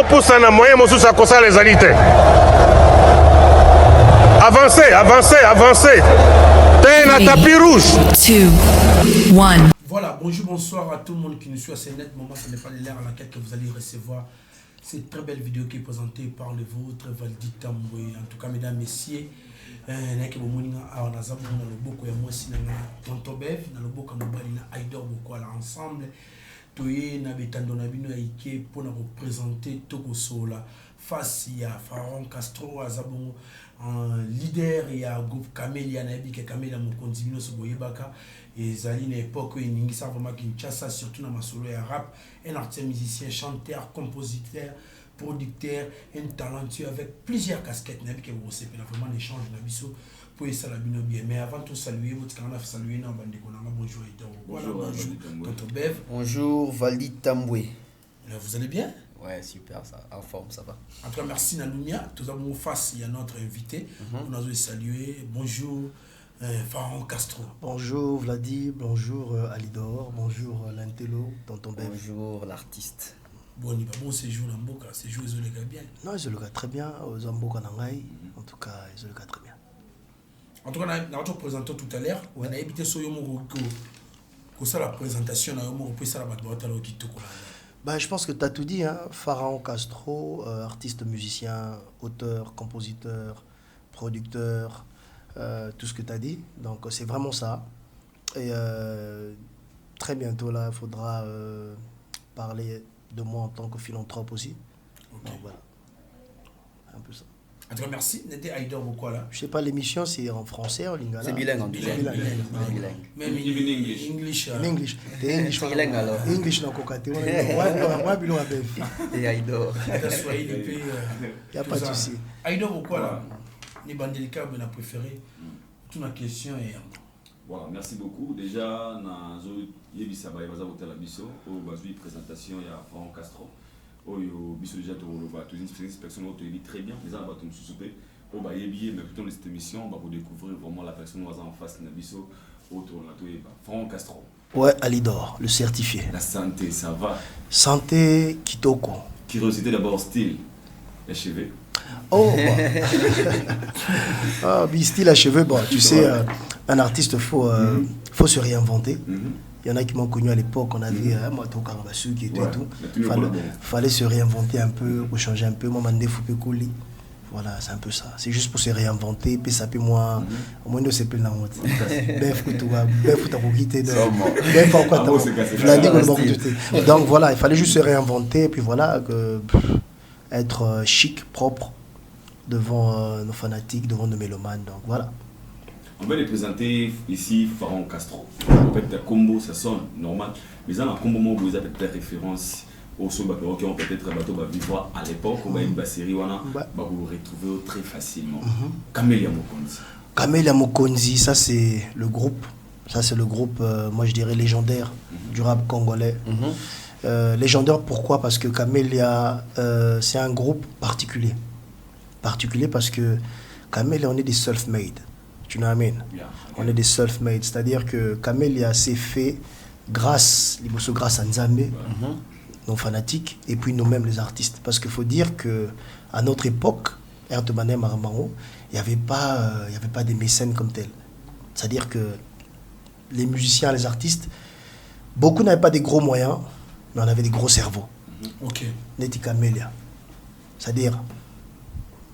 poussa na moyen mosusu akosa les alités. Avancez, avancez, avancez. T'es na tapis rouge. 2, 1. Voilà, bonjour, bonsoir à tout le monde qui nous suit à CNET. Moment, ce n'est pas l'heure à laquelle que vous allez recevoir cette très belle vidéo qui est présentée par le vôtre, Valdi Tamboué. En tout cas, mesdames, messieurs, nake bomoninga awa naza bongo na loboko ya mwasi na tonton Bev na loboko ya mobali na Aidor Bokwala ensemble toye na betando na bino ya ike mpona kopresente tokosola face ya Pharaon Castro aza bongo leader ya groupe Camélia na yebi ke Camélia mokonzi bino so boyebaka ezali na époque eningisa vraiment Kinshasa surtout na masolo ya rap, un artiste musicien, chanteur, compositeur, producteur, un talentueux avec plusieurs casquettes. N'a que vous savez, vraiment l'échange d'abisso pour ça la bien. Mais avant tout saluer votre canal, saluer nos bandes bonjour Aidor. Voilà, bonjour Tonton Bev. Bonjour Valdi Tamboué. Vous allez bien? Ouais, super, ça, en forme, ça va. En tout cas, merci Naloumia. Tout d'abord, face, il y a notre invité. Nous allons saluer. Bonjour Pharaon Castro. Bonjour Vladi, bonjour Alidor, bonjour Lintelo, Tonton Bev. Bonjour l'artiste. Bon, il va bon séjour dans Mboka, séjour ils ont le gars bien. Non, ils ont le gars très bien, aux Mboka Nangai, en tout cas, ils ont le gars très bien. En tout cas, nous avons présenté tout à l'heure, on a évité ce que ça la présentation, on peut ça la battre au Kitoko. Bah, je pense que tu as tout dit, hein. Pharaon Castro, artiste musicien, auteur, compositeur, producteur, tout ce que tu as dit. Donc c'est vraiment ça. Et très bientôt là, il faudra parler de moi en tant que philanthrope aussi. Okay. Donc voilà, un peu ça. En tout cas, merci. N'était Aidor Bokwala. Je sais pas, l'émission c'est en français, en lingala. C'est bilingue en bilingue. Même English. English. T'es English. Bilingue alors. English na kokate. Moi bilo abef. Et Aidor. Il y a pas de souci. Aidor Bokwala. Les bandelika on a préféré. Toute la question est. Voilà, merci beaucoup. Déjà, na zo yebisa ba yabaza hôtel Abisso, au bazui présentation ya Pharaon Castro. Oyo biso déjà to ba to une personne auto très bien, les abattu me soupé. Au ba yebi mais plutôt cette émission, on va découvrir vraiment la personne qui est en face na Abisso autour na to yeba. Pharaon Castro. Ouais, Alidor, le certifié. La santé, ça va. Santé Kitoko. Curiosité d'abord style les cheveux. Oh, ah, style à cheveux, bon, tu sais, un artiste, faut se réinventer. Il y en a qui m'ont connu à l'époque, on avait moi, tout Karabasu qui était et tout. Fallait se réinventer un peu, pour changer un peu. Moi, Mandé Foupekoli. Voilà, c'est un peu ça. C'est juste pour se réinventer, puis ça peut moi, au moins de se plaindre en mode. Donc voilà, il fallait juste se réinventer, et puis voilà, être chic, propre devant nos fanatiques, devant nos mélomanes. Donc voilà. On va les présenter ici Pharaon Castro. En fait, le combo, ça sonne normal. Mais dans le combo, vous avez peut-être référence au son qui ont peut-être vivre à l'époque, on va une série, vous retrouver très facilement. Camélia Mokonzi. Camélia Mokonzi, ça c'est le groupe. Ça c'est le groupe, moi je dirais légendaire du rap congolais. Légendaire pourquoi? Parce que Camélia, c'est un groupe particulier. Particulier parce que Camélia, on est des self-made. Tu know what I mean? On est des self-made. C'est-à-dire que Camélia s'est fait grâce à Nzambe, nos fanatiques, et puis nous-mêmes les artistes. Parce qu'il faut dire qu'à notre époque, Ertemane Maramaro, il n'y avait pas des mécènes comme tels. C'est-à-dire que les musiciens, les artistes, beaucoup n'avaient pas des gros moyens, mais on avait des gros cerveaux. Ok. Neti Camélia. C'est-à-dire,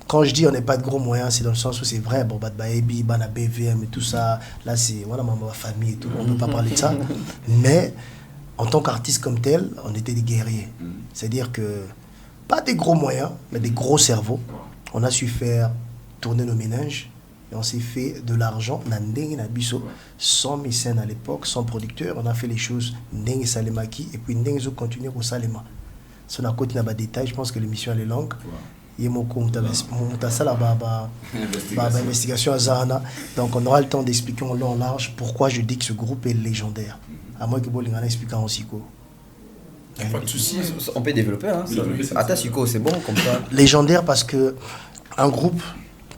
quand je dis on n'est pas de gros moyens, c'est dans le sens où c'est vrai, bon, Baebi, Bana BVM et tout ça, là c'est, voilà, ma famille et tout, on ne peut pas parler de ça. Mais, en tant qu'artiste comme tel, on était des guerriers. C'est-à-dire que, pas des gros moyens, mais des gros cerveaux. On a su faire tourner nos méninges, et on s'est fait de l'argent, sans mécène à l'époque, sans producteur, on a fait les choses, Ndenge Salemaki, et puis Ndenge continue au Salema. Si on a continué à détail, je pense que l'émission elle est longue. Investigation à Zahana. Donc on aura le temps d'expliquer en long en large pourquoi je dis que ce groupe est légendaire. À moi que Bolingana explique en Siko. Pas de soucis. On peut développer, hein. Ata Siko, c'est bon comme ça. Légendaire parce que un groupe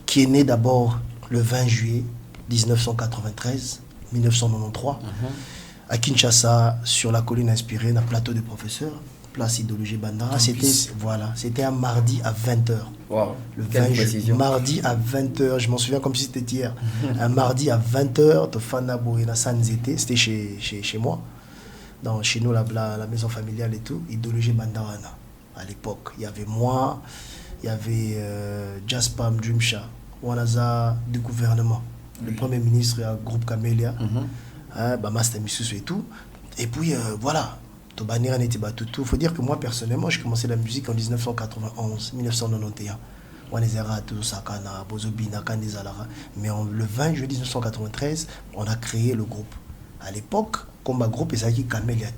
qui est né d'abord le 20 juillet 1993, 1993, à Kinshasa, sur la colline inspirée, dans le plateau des professeurs. place Idéologie Bandara. C'était un mardi à 20h. Wow. Le Quelle 20 juin, précision. mardi à 20h, je m'en souviens comme si c'était hier. Un mardi à 20h, c'était chez moi, chez nous, la maison familiale et tout, Idéologie Bandarana. À l'époque, il y avait moi, il y avait Jaspam Dreamsha, Wanaza du gouvernement, le premier ministre du groupe Camélia, Master Misusu et tout. Et puis voilà. Il faut dire que moi personnellement j'ai commencé la musique en 1991, 1991. Mais le 20 juillet 1993, on a créé le groupe. À l'époque, comme groupe, ils avaient Camélia,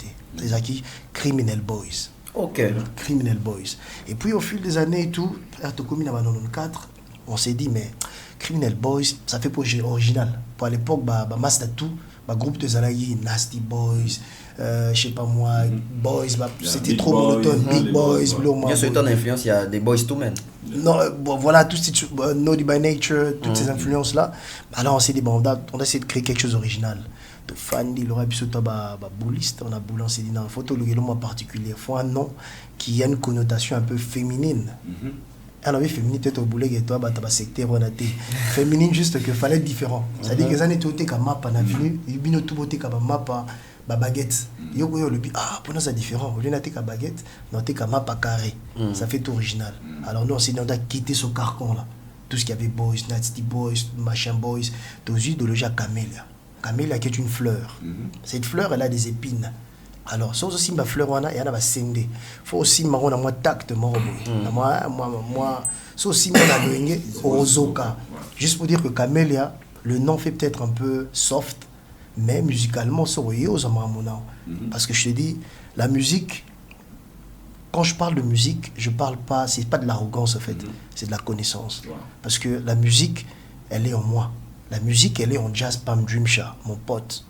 ils avaient Criminal Boys. Ok. Criminal Boys. Et puis au fil des années et tout, en 94, on s'est dit mais Criminal Boys, ça fait projet original. Pour à l'époque, Master tout, groupe de Zalayi, Nasty Boys. Je sais pas moi, Boys, c'était trop monotone, Big Boys, Blue Man. Bien sûr, ton influence, il y a des Boys to Men. Non, voilà, tout Naughty by Nature, toutes ces influences-là. Alors on s'est dit, on a essayé de créer quelque chose d'original. De Fandi, le rap, surtout, bouliste, on a boulé, on s'est dit, dans la photo, le moins particulier, il faut un nom qui a une connotation un peu féminine. Alors oui, féminine, peut-être au boulet, et toi, secteur, on a été féminine, juste qu'il fallait être différent. C'est-à-dire que les années, tout était comme map, on a venu, il y a tout beauté comme map, baguette. Yo le bi pour nous c'est différent. Au lieu de la baguette, on a un map carré. Ça fait tout original. Alors nous on s'est dit on a quitté ce carcan là. Tout ce qu'il y avait Boys, Nasty Boys, Machin Boys, tous idéologies à Camélia. Camélia qui est une fleur. Cette fleur elle a des épines. Alors ça aussi ma fleur on a et on va scender. Faut aussi on a moins tact moi ça aussi on a le Ozoka. Juste pour dire que Camélia, le nom fait peut-être un peu soft. Mais musicalement, c'est parce que je te dis, la musique, quand je parle de musique, je parle pas, c'est pas de l'arrogance en fait, c'est de la connaissance. Parce que la musique, elle est en moi. La musique, elle est en Jaspam Dreamsha, mon pote,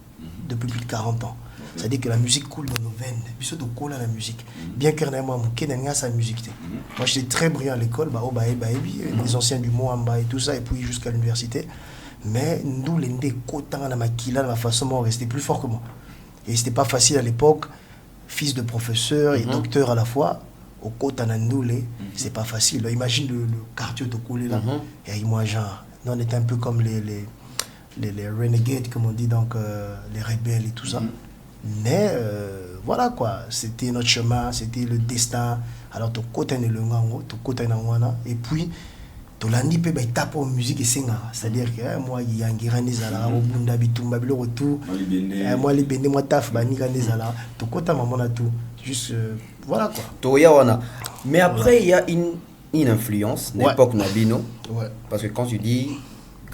depuis plus de 40 ans. C'est-à-dire que la musique coule dans nos veines. Puis surtout coule à la musique. Bien que moi, mon sa musique. Moi, j'étais très brillant à l'école, les anciens du Moamba et tout ça, et puis jusqu'à l'université. Mais nous, les Kotanga, ma façon de rester plus fort que moi. Et c'était pas facile à l'époque, fils de professeur et docteur à la fois, au Kotanga Ndoulé, c'est pas facile. Alors, imagine le quartier de Koulé là. Et moi, genre, nous, on était un peu comme les renegades, comme on dit, donc les rebelles et tout ça. Mais voilà quoi, c'était notre chemin, c'était le destin. Alors, tu Kotanga le Ngango, tu Kotanga Wana, et puis. Tolandi pe tape en musique et singa, c'est-à-dire que moi il y a ngirani zala au bunda bitumba bilo retour moi les bende moi taf ba ngirani zala to kota maman na tout juste voilà quoi Toya wana. Mais après il y a une influence l'époque Nabino. Parce que quand tu dis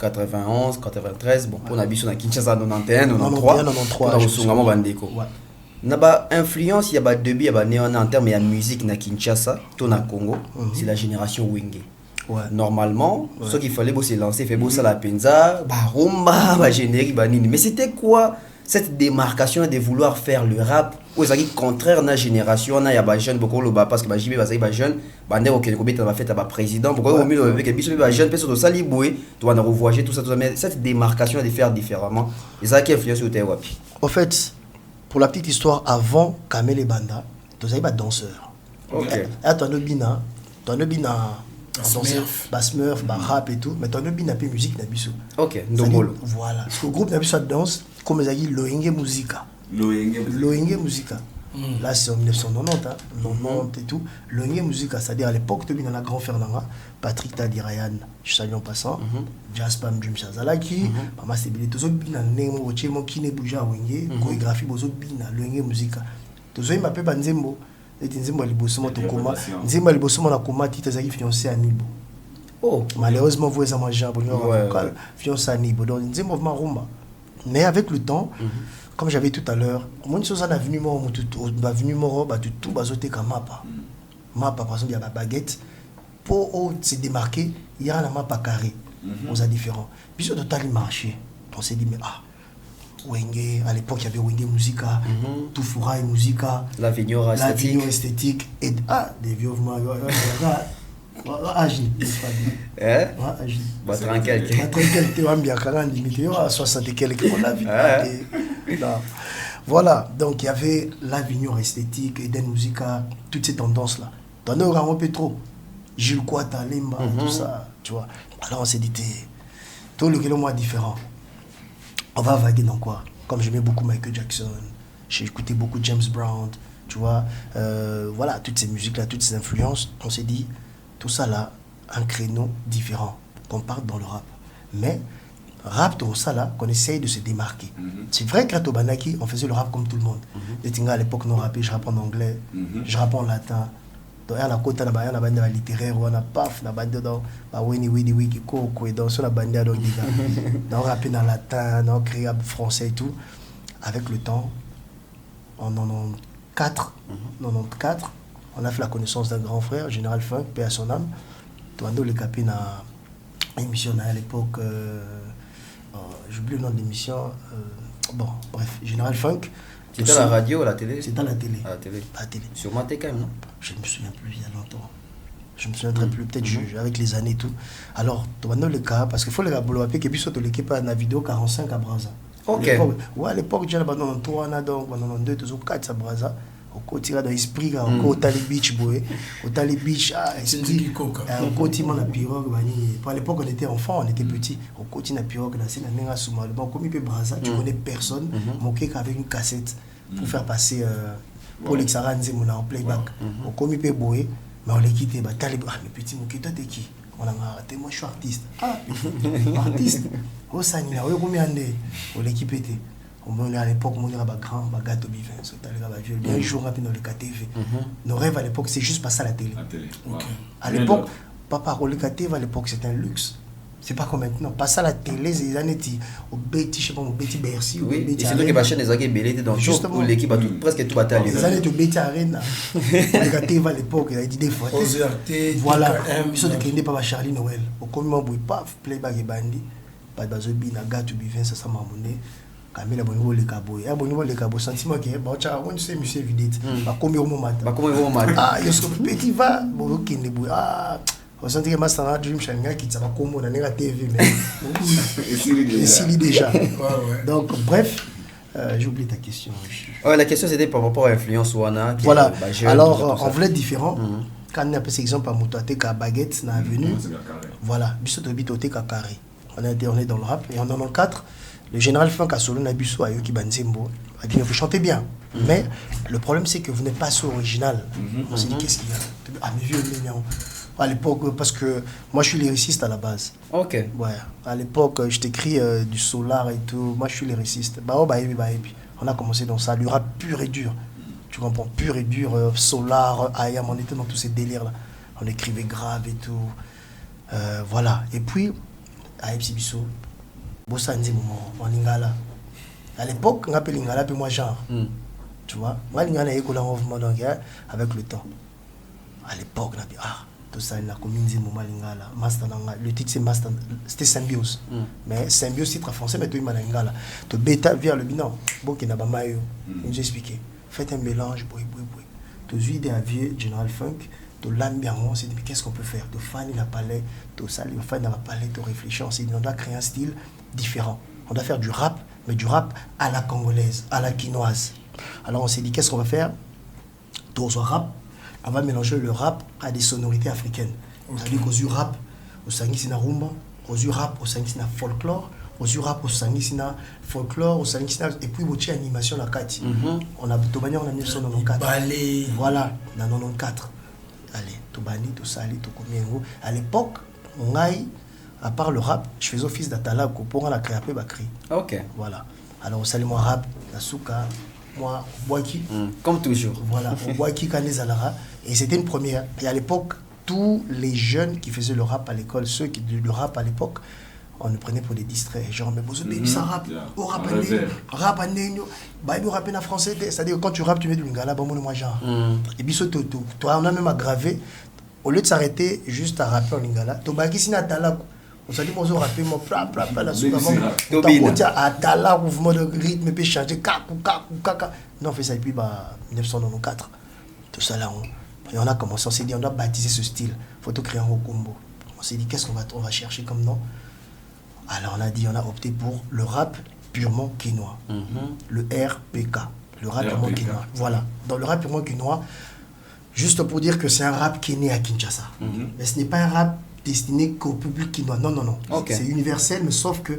91 93 bon pour Nabiso na Kinshasa 91 93 on a bandeko Naba influence il y a ba début il y a ba néon en termes de musique na Kinshasa to na Congo c'est la génération Wenge. Normalement, ce qu'il fallait se lancer, faire ça la penza, rumba, générique, nini. Mais c'était quoi cette démarcation de vouloir faire le rap ou est-ce contraire à la génération, on a ya jeune beaucoup le parce que JB va jeune, bandé au Québec va faire ta président, pourquoi au milieu avec biso jeune personne ça liboué, tu vas revoyager tout ça mais cette démarcation de faire différemment. Et ça qui influence au wapi. En fait, pour la petite histoire avant Kamel et Banda, tu avais pas danseur. OK. Attends bina Smurf, rap et tout, mais tu as un peu musique Nabiso. OK, Ndombolo. Voilà. Le groupe Nabiso danse comme ils disent Loenge Musica. Loenge Musica. Là c'est en 1990 90 et tout. Loenge Musica, c'est-à-dire à l'époque tu as dans la Grand Fernanda, Patrick Tadirayan, je salue en passant, Jaspam Dreamsha Zalaki, Mama Sebile tous bina nemo chemo kine buja wenge, chorégraphie bozo bina Loenge Musica. Tous ils m'appellent Banzembo. Nzembo liboso to koma Nzembo liboso na koma tita zaki fiancé à Nibo. Oh, malheureusement vous êtes en jambe vocal fiancé à Nibo donc Nzembo va rumba. Mais avec le temps comme j'avais tout à l'heure, moi une chose en avenue mort tout bazoté comme mapa par exemple il y a la baguette pour se démarquer, il y a la mapa carré. On a différent. Puis sur total marché. On s'est dit mais Wenge, à l'époque il y avait Wenge Musica, Toufoura et Musica, la Vigneure esthétique et des vieux mouvements agi tranquille tu vas bien 40 limité à 60 et quelques on l'a vu Voilà, donc il y avait l'Avignon esthétique, Eden Musica, toutes ces tendances-là. Dans nos rangs, Petro, Jules Kouata, Limba, tout ça, tu vois. Alors on s'est dit, tout le mois différent. On va vaguer dans quoi? Comme j'aimais beaucoup Michael Jackson, j'ai écouté beaucoup James Brown, tu vois. Voilà, toutes ces musiques-là, toutes ces influences, on s'est dit, tout ça là, un créneau différent, qu'on parte dans le rap. Mais, rap, tout ça là, qu'on essaye de se démarquer. C'est vrai qu'à Tobanaki, on faisait le rap comme tout le monde. Les Tinga à l'époque, nous rappait, je rappe en anglais, je rappe en latin. Donc, il y a la côte, il y a la bande littéraire, on a paf, la bande dans Winnie Winnie Wiki Coco, et dans la bande de on rappait en latin, on créé en français et tout. Avec le temps, en 94, on a fait la connaissance d'un grand frère, Général Funk, paix à son âme. Toando le capé na émission à l'époque, j'oublie le nom de l'émission, bon, bref, Général Funk. C'était à la radio ou à la télé? C'était à la télé. À la télé. À la télé. Sur Matécam, non? Je ne me souviens plus, il y a longtemps. Je me souviens très plus, peut-être avec les années et tout. Alors, Toando le cas, parce qu'il faut le rappeler que puis surtout l'équipe à la vidéo 45 à Braza. Ok. À l'époque, j'ai dans 3 ans, donc, dans 2, 4 à Braza. Au côté de l'esprit, au Tali Beach, au Tali Beach, esprit, au côté de la pirogue. À l'époque, on était enfants, on était petits. Au côté de la pirogue, on a souma. Bon, comme il peut Braza, tu connais personne, moqué qu'avec une cassette pour faire passer pour l'exaranze en playback. Au comme il peut boyer, mais on les quittait. Ah, mais petit moqué, toi, t'es qui? On a arrêté, moi je suis artiste. Ah, artiste. Au Sanina, on l'équipe était. À l'époque, on avait un grand gâteau bivin. Un jour, on a dans le KTV. Nos rêves à l'époque, c'est juste passer à la télé. À l'époque, papa, le KTV à l'époque, c'était un luxe. C'est pas comme maintenant. Passer à la télé, c'est des années au Betty, je sais pas, au Betty Bercy. Oui, et c'est toi qui vas chaîner des belés dans tout l'équipe, presque tout bataille. Les années de Betty Arena. Le KTV à l'époque, il a dit des fois. Voilà, ils sont déclinés par Charlie Noël. Au commun, paf, playback et bandi. Pas de bazobi, na gâteau bivin, ça m'a amené. Camille a bon niveau les cabots. Et bon niveau les cabots, sentiment que bon tu as on sait monsieur vidite. Ba combien au moment matin. Ba combien au moment. Ah, il se petit va bon qui ne bout. Ah, on sent que master na dream changa qui ça va comme on a na TV mais ici déjà. Donc bref, j'ai oublié ta question. Ouais, la question c'était par rapport à l'influence Wana. Voilà. Alors on voulait différent. Quand on a pris exemple à Moutouate ka baguette na avenue. Voilà, biso to bitote ka carré. On est dans le rap et en 94 le général Funk a solo Nabiso Ayoki Banzembo a dit vous chantez bien, mais le problème c'est que vous n'êtes pas sur original. On s'est dit qu'est-ce qu'il y a? Ah mais vieux à l'époque parce que moi je suis lyriciste à la base. Ok. Ouais. À l'époque je t'écris du solar et tout. Moi je suis lyriciste. On a commencé dans ça, le rap pur et dur. Tu comprends, pur et dur, solar, ayam, on était dans tous ces délires là. On écrivait grave et tout. Voilà. Et puis à Epsibiso. En Lingala. À l'époque, on appelait Lingala, puis moi, genre. Tu vois, moi, Lingala, il y a un mouvement avec le temps. À l'époque, on a dit, ah, tout ça, il a commis un Lingala. Le titre, c'était Symbiose. Mais Symbiose, titre français, mais tout le monde Lingala. Tu bêta via le bilan. Bon, qui n'a pas maillot. Je vous explique. Faites un mélange, tu as idée à vieux General Funk. De l'ambiance, on s'est dit, mais qu'est-ce qu'on peut faire? De fan, il a parlé, de ça, il a parlé, de réfléchir. On s'est dit, on doit créer un style différent. On doit faire du rap, mais du rap à la congolaise, à la quinoise. Alors on s'est dit, qu'est-ce qu'on va faire? Tout rap, on va mélanger le rap à des sonorités africaines. C'est-à-dire qu'au rap, au sangisina rumba, au rap, au sangisina folklore, au rap, au sangisina folklore, au sangisina, et puis au animation la 4. On a Tobani, on a 1994. Ballet. Voilà, dans 94. Allez, tout bani, tout sali, tout combien. À l'époque, on aille, à part le rap, je faisais office d'Atalago pour la créer après Bakri. Ok. Voilà. Alors, on salue moi rap, la souka, moi, Boaki. Comme toujours. Voilà, Boaki Kanezalara. Et c'était une première. Et à l'époque, tous les jeunes qui faisaient le rap à l'école, ceux qui faisaient le rap à l'époque, on nous prenait pour des distraits. Genre, mais Bozo, baby, ça rappe. Oh, rap à Néno. Bah, il rappe en français. C'est-à-dire, quand tu rappes, tu mets du lingala, bon, moi, genre. Et puis, toi, on a même aggravé. Au lieu de s'arrêter juste à rapper en lingala, tu vas ici à Talakou. On s'est dit, moi, je rappe, moi, la soupe avant. On t'a à Talakou, mouvement de rythme, et puis changer, kakou. Non, on fait ça depuis 1994. Tout ça là, et on a commencé, on s'est dit, on doit baptiser ce style. Il faut tout créer un combo. On s'est dit, qu'est-ce qu'on va chercher comme nom? Alors on a dit, on a opté pour le rap purement quinois. Le RPK, le rap purement quinois. Voilà, dans le rap purement quinois, juste pour dire que c'est un rap qui est né à Kinshasa. Mais ce n'est pas un rap destiné qu'au public quinois. Non, non, non. Okay. C'est universel, mais sauf que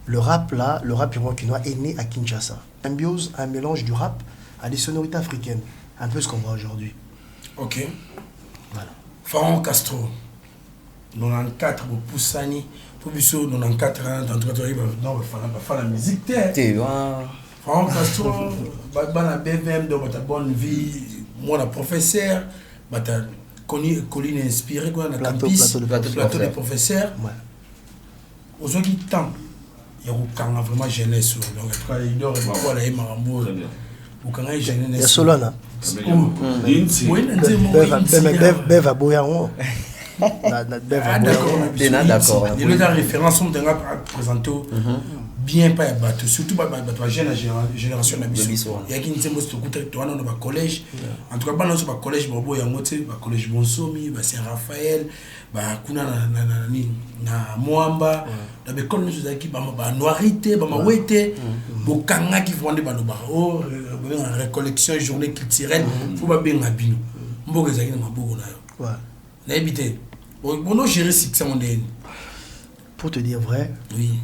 le rap là, le rap purement quinois est né à Kinshasa. Symbiose, un mélange du rap à des sonorités africaines. Un peu ce qu'on voit aujourd'hui. Ok. Voilà. Pharaon Castro. 94, Poussani. Pour Bissot, 94 ans, dans tout cas, il va faire la musique. T'es loin. Pharaon Castro, la BVM, donc ta bonne vie. Moi, la professeur, ta colline inspirée, quoi, la campus, plateau des professeurs. Aux autres qui temps, il y a vraiment jeunesse. Donc, il doit y avoir la Marambo. Il y a Solana. Bev à Boyaron. D'accord. Il y a référence, on a présenté bien pas battu, surtout la génération de il y a qui nous collège. En tout cas, dans le collège, il y a un collège Bonsomi, Saint-Raphaël, kuna na Moamba, dans l'école nous avons qui Noirité, Wete, Bokanga qui font des balobaro, récollection, journée culturelle, faut pas bien habiller. Mboga zaki na maboko na yo. Ouais. Na habité. Bon, gérer succès mon dé. Pour te dire vrai, oui.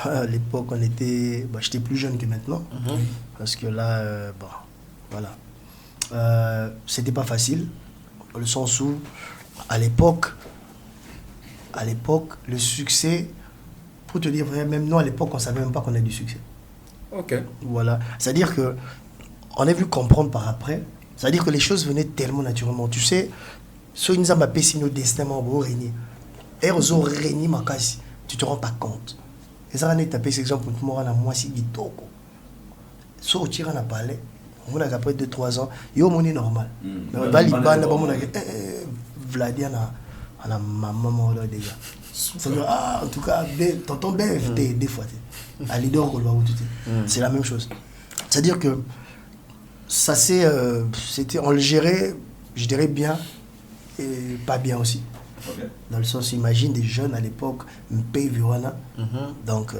À l'époque, on était, j'étais plus jeune que maintenant, parce que là, voilà, c'était pas facile, dans le sens où, à l'époque, le succès, pour te dire vrai, même nous à l'époque, on savait même pas qu'on a du succès. Ok. Voilà, c'est-à-dire que, on a vu comprendre par après, c'est-à-dire que les choses venaient tellement naturellement. Tu sais, ceux qui nous ont appelé nos destins, tu te rends pas compte. Et ça, on a tapé cet exemple pour moi, moi, c'est Bitoko. Si on tire à palais, on a après 2-3 ans, il y a un normal. Mais on va Vladi, on a ma maman déjà. En tout cas, tonton BF, des fois. À leader, c'est la même chose. C'est-à-dire que ça, c'était, on le gérait, je dirais bien, et pas bien aussi. Okay. Dans le sens, imagine des jeunes à l'époque, Mpei Viwana. Donc.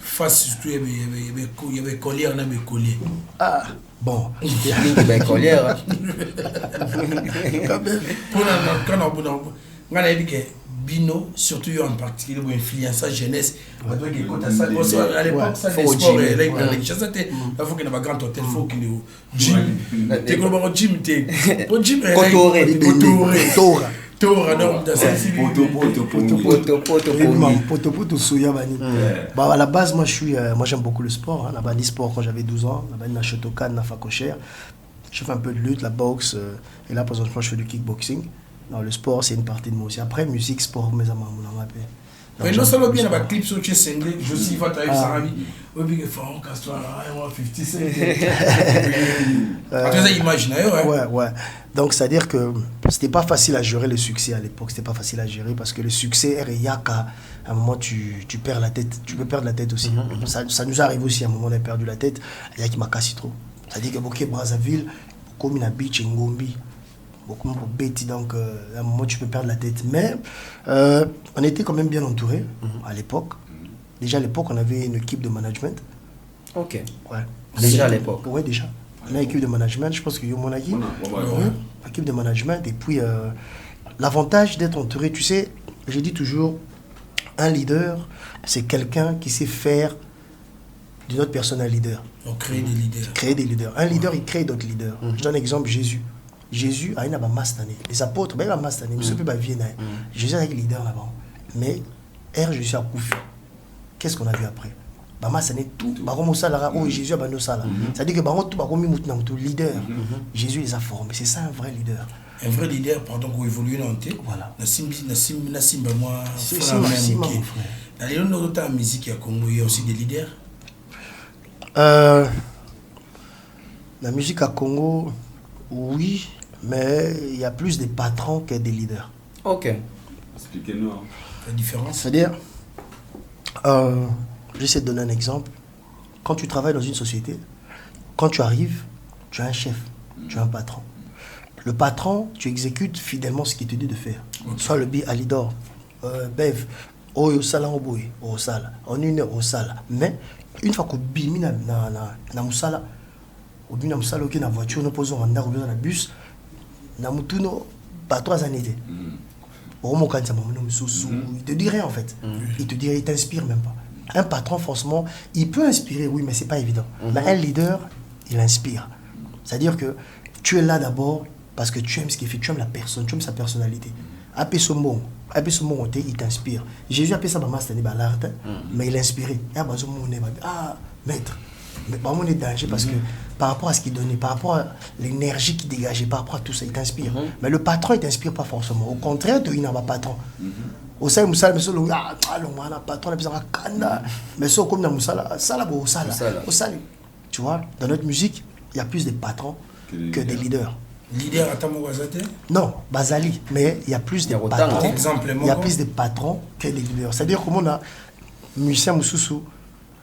Face surtout, il y avait collier, on avait collier. Ah, bon. Il y avait collier. Quand on a dit que Bino, surtout en particulier, pour influencer la jeunesse, à l'époque, ça fait sport, là, il faut qu'il y ait un grand hôtel, il faut qu'il y ait un gym. Tu es au gym, tu es au gym. À la base, moi j'aime beaucoup le sport. On a dit sport quand j'avais 12 ans. On a Shotokan, on a Fakocher. Je fais un peu de lutte, la boxe. Et là, présentement, je fais du kickboxing. Non, le sport, c'est une partie de moi aussi. Après, musique, sport, mes amis, on m'a appelé. Mais non seulement bien dans clip sur chez Sendé, je suis va travailler ça ami. Oui, bien que Pharaon Castro, 50 Cent. Tu as imaginé, ouais. Donc, c'est-à-dire que c'était pas facile à gérer le succès à l'époque. C'était pas facile à gérer parce que le succès, il y a qu'à un moment, tu perds la tête. Tu peux perdre la tête aussi. Ça nous arrive aussi à un moment, on a perdu la tête. Il y a qui m'a cassé trop. C'est-à-dire que Boké Brazzaville, comme il habite chez Ngombi, beaucoup pour Betty, donc à un moment tu peux perdre la tête. Mais on était quand même bien entouré à l'époque. Déjà à l'époque, on avait une équipe de management. Ok. Ouais. Déjà à l'époque. Ouais, déjà. On a une équipe de management, je pense que Yomonagi. Équipe de management. Et puis l'avantage d'être entouré, tu sais, je dis toujours, un leader, c'est quelqu'un qui sait faire d'une autre personne un leader. Donc créer des leaders. Créer des leaders. Un leader, il crée d'autres leaders. Je donne un exemple, Jésus. Jésus a une mastané. Les apôtres, il a mastané. Mais ce n'est pas bien. Jésus a un leader là-bas. Mais Jésus a Koufi. Qu'est-ce qu'on a vu après? Mastané tout. Jésus a banné ça là. C'est-à-dire que tout leader. Jésus les a formés. C'est ça un vrai leader. Un vrai leader, pendant qu'on évolue dans le temps. Voilà. Moi, dans les autres musique, il y a aussi des leaders. La musique à Congo, oui, mais il y a plus de patrons que des leaders. Ok. Expliquez-nous la différence. C'est-à-dire, j'essaie de donner un exemple. Quand tu travailles dans une société, quand tu arrives, tu as un chef, tu as un patron. Le patron, tu exécutes fidèlement ce qu'il te dit de faire. Soit le Alidor, Bev, oh au sala oboy au sala en une heure au sala mais une fois que bimi na musala au bimi na musala ok na voiture nous posons en ndako dans la bus na mutuno pas 3 années au moment quand ça il te dit rien en fait il te dit il t'inspire même pas. Un patron forcément il peut inspirer oui mais c'est pas évident mais un leader il inspire, c'est-à-dire que tu es là d'abord parce que tu aimes ce qu'il fait, tu aimes la personne, tu aimes sa personnalité. Après ce mot, il t'inspire. Jésus a fait ça dans l'art, mais il inspirait. Ah, maître, mais on est danger parce que par rapport à ce qu'il donnait, par rapport à l'énergie qu'il dégageait, par rapport à tout ça, il t'inspire. Mais le patron, il t'inspire pas forcément. Au contraire, il n'a pas patron. Au sein de Moussala, le patron, mais ça, comme dans Moussala, tu vois, dans notre musique, il y a plus de patrons que des leaders. Leader à Tamouazate? Non, Bazali, mais il y a plus de patrons. Il y a plus de patrons que des leaders. C'est-à-dire comment on a Musicien Moussoussou,